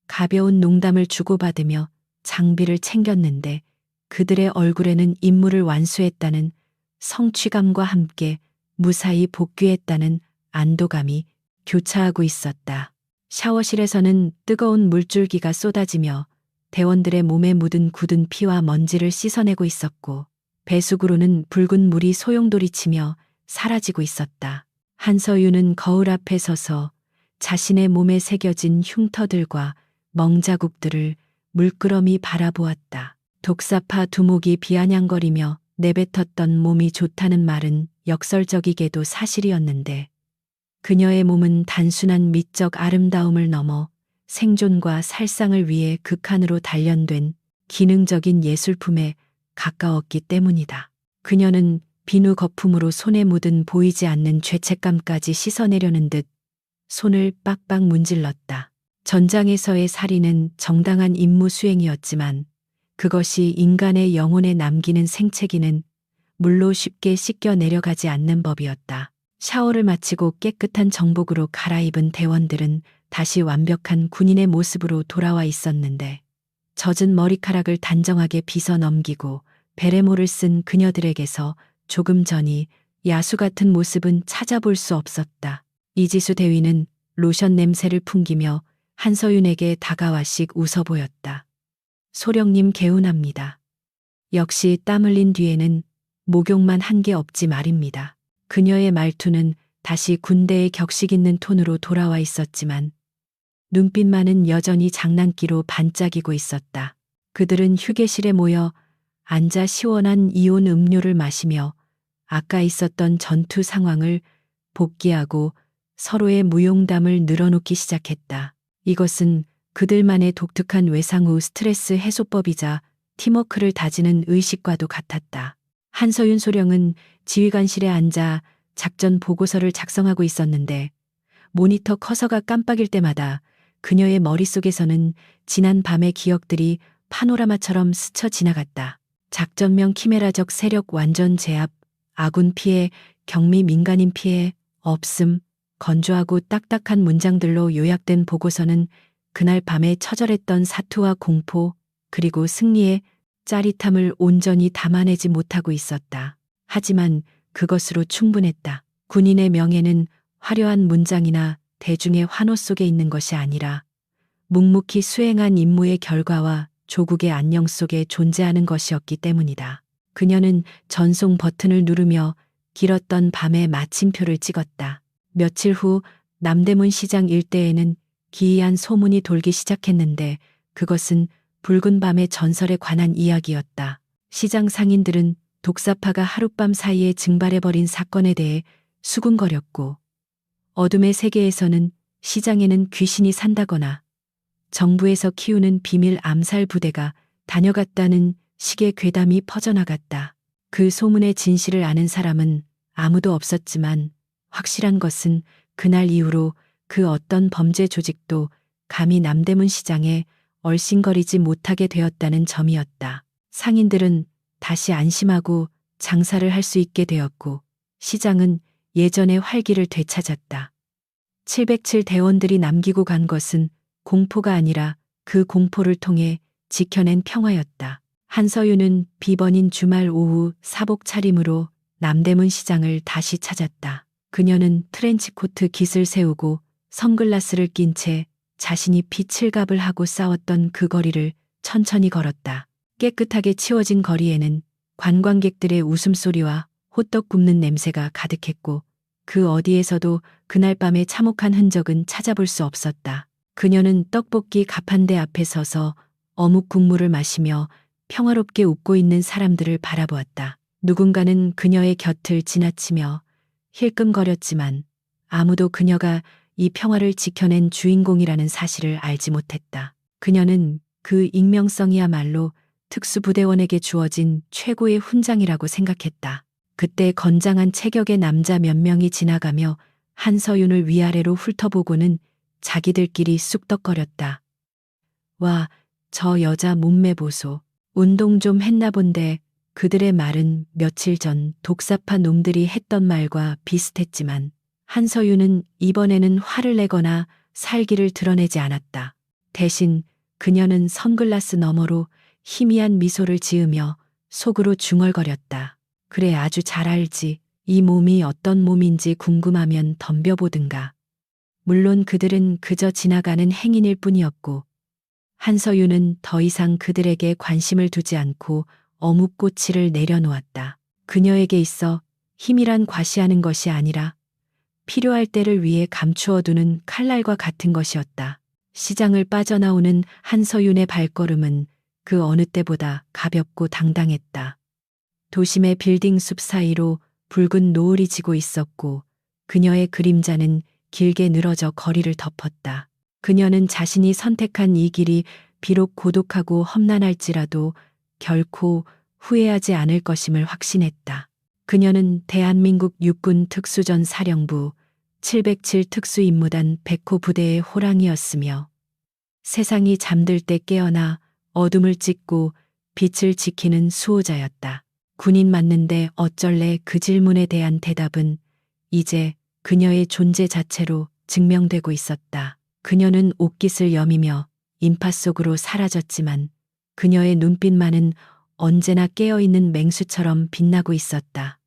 가벼운 농담을 주고받으며 장비를 챙겼는데 그들의 얼굴에는 임무를 완수했다는 성취감과 함께 무사히 복귀했다는 안도감이 교차하고 있었다. 샤워실에서는 뜨거운 물줄기가 쏟아지며 대원들의 몸에 묻은 굳은 피와 먼지를 씻어내고 있었고 배수구로는 붉은 물이 소용돌이치며 사라지고 있었다. 한서윤은 거울 앞에 서서 자신의 몸에 새겨진 흉터들과 멍자국들을 물끄러미 바라보았다. 독사파 두목이 비아냥거리며 내뱉었던 몸이 좋다는 말은 역설적이게도 사실이었는데 그녀의 몸은 단순한 미적 아름다움을 넘어 생존과 살상을 위해 극한으로 단련된 기능적인 예술품에 가까웠기 때문이다. 그녀는 비누 거품으로 손에 묻은 보이지 않는 죄책감까지 씻어내려는 듯 손을 빡빡 문질렀다. 전장에서의 살인은 정당한 임무 수행이었지만 그것이 인간의 영혼에 남기는 생채기는 물로 쉽게 씻겨 내려가지 않는 법이었다. 샤워를 마치고 깨끗한 정복으로 갈아입은 대원들은 다시 완벽한 군인의 모습으로 돌아와 있었는데 젖은 머리카락을 단정하게 빗어 넘기고 베레모를 쓴 그녀들에게서 조금 전이 야수 같은 모습은 찾아볼 수 없었다. 이지수 대위는 로션 냄새를 풍기며 한서윤에게 다가와씩 웃어 보였다. 소령님 개운합니다. 역시 땀 흘린 뒤에는 목욕만 한 게 없지 말입니다. 그녀의 말투는 다시 군대의 격식 있는 톤으로 돌아와 있었지만 눈빛만은 여전히 장난기로 반짝이고 있었다. 그들은 휴게실에 모여 앉아 시원한 이온 음료를 마시며 아까 있었던 전투 상황을 복기하고 서로의 무용담을 늘어놓기 시작했다. 이것은 그들만의 독특한 외상 후 스트레스 해소법이자 팀워크를 다지는 의식과도 같았다. 한서윤 소령은 지휘관실에 앉아 작전 보고서를 작성하고 있었는데 모니터 커서가 깜빡일 때마다 그녀의 머릿속에서는 지난 밤의 기억들이 파노라마처럼 스쳐 지나갔다. 작전명 키메라적 세력 완전 제압, 아군 피해, 경미 민간인 피해, 없음, 건조하고 딱딱한 문장들로 요약된 보고서는 그날 밤에 처절했던 사투와 공포, 그리고 승리의 짜릿함을 온전히 담아내지 못하고 있었다. 하지만 그것으로 충분했다. 군인의 명예는 화려한 문장이나 대중의 환호 속에 있는 것이 아니라 묵묵히 수행한 임무의 결과와 조국의 안녕 속에 존재하는 것이었기 때문이다. 그녀는 전송 버튼을 누르며 길었던 밤에 마침표를 찍었다. 며칠 후 남대문 시장 일대에는 기이한 소문이 돌기 시작했는데 그것은 붉은 밤의 전설에 관한 이야기였다. 시장 상인들은 독사파가 하룻밤 사이에 증발해버린 사건에 대해 수군거렸고 어둠의 세계에서는 시장에는 귀신이 산다거나 정부에서 키우는 비밀 암살 부대가 다녀갔다는 식의 괴담이 퍼져나갔다. 그 소문의 진실을 아는 사람은 아무도 없었지만 확실한 것은 그날 이후로 그 어떤 범죄 조직도 감히 남대문 시장에 얼씬거리지 못하게 되었다는 점이었다. 상인들은 다시 안심하고 장사를 할 수 있게 되었고 시장은 예전의 활기를 되찾았다. 707 대원들이 남기고 간 것은 공포가 아니라 그 공포를 통해 지켜낸 평화였다. 한서윤은 비번인 주말 오후 사복 차림으로 남대문 시장을 다시 찾았다. 그녀는 트렌치코트 깃을 세우고 선글라스를 낀 채 자신이 피칠갑을 하고 싸웠던 그 거리를 천천히 걸었다. 깨끗하게 치워진 거리에는 관광객들의 웃음소리와 호떡 굽는 냄새가 가득했고 그 어디에서도 그날 밤의 참혹한 흔적은 찾아볼 수 없었다. 그녀는 떡볶이 가판대 앞에 서서 어묵 국물을 마시며 평화롭게 웃고 있는 사람들을 바라보았다. 누군가는 그녀의 곁을 지나치며 힐끔거렸지만 아무도 그녀가 이 평화를 지켜낸 주인공이라는 사실을 알지 못했다. 그녀는 그 익명성이야말로 특수부대원에게 주어진 최고의 훈장이라고 생각했다. 그때 건장한 체격의 남자 몇 명이 지나가며 한서윤을 위아래로 훑어보고는 자기들끼리 쑥덕거렸다. 와, 저 여자 몸매 보소. 운동 좀 했나 본데. 그들의 말은 며칠 전 독사파 놈들이 했던 말과 비슷했지만 한서윤은 이번에는 화를 내거나 살기를 드러내지 않았다. 대신 그녀는 선글라스 너머로 희미한 미소를 지으며 속으로 중얼거렸다. 그래, 아주 잘 알지. 이 몸이 어떤 몸인지 궁금하면 덤벼보든가. 물론 그들은 그저 지나가는 행인일 뿐이었고 한서윤은 더 이상 그들에게 관심을 두지 않고 어묵꼬치를 내려놓았다. 그녀에게 있어 힘이란 과시하는 것이 아니라 필요할 때를 위해 감추어두는 칼날과 같은 것이었다. 시장을 빠져나오는 한서윤의 발걸음은 그 어느 때보다 가볍고 당당했다. 도심의 빌딩 숲 사이로 붉은 노을이 지고 있었고 그녀의 그림자는 길게 늘어져 거리를 덮었다. 그녀는 자신이 선택한 이 길이 비록 고독하고 험난할지라도 결코 후회하지 않을 것임을 확신했다. 그녀는 대한민국 육군 특수전 사령부 707 특수임무단 100호 부대의 호랑이였으며 세상이 잠들 때 깨어나 어둠을 찢고 빛을 지키는 수호자였다. 군인 맞는데 어쩔래 그 질문에 대한 대답은 이제 그녀의 존재 자체로 증명되고 있었다. 그녀는 옷깃을 여미며 인파 속으로 사라졌지만 그녀의 눈빛만은 언제나 깨어있는 맹수처럼 빛나고 있었다.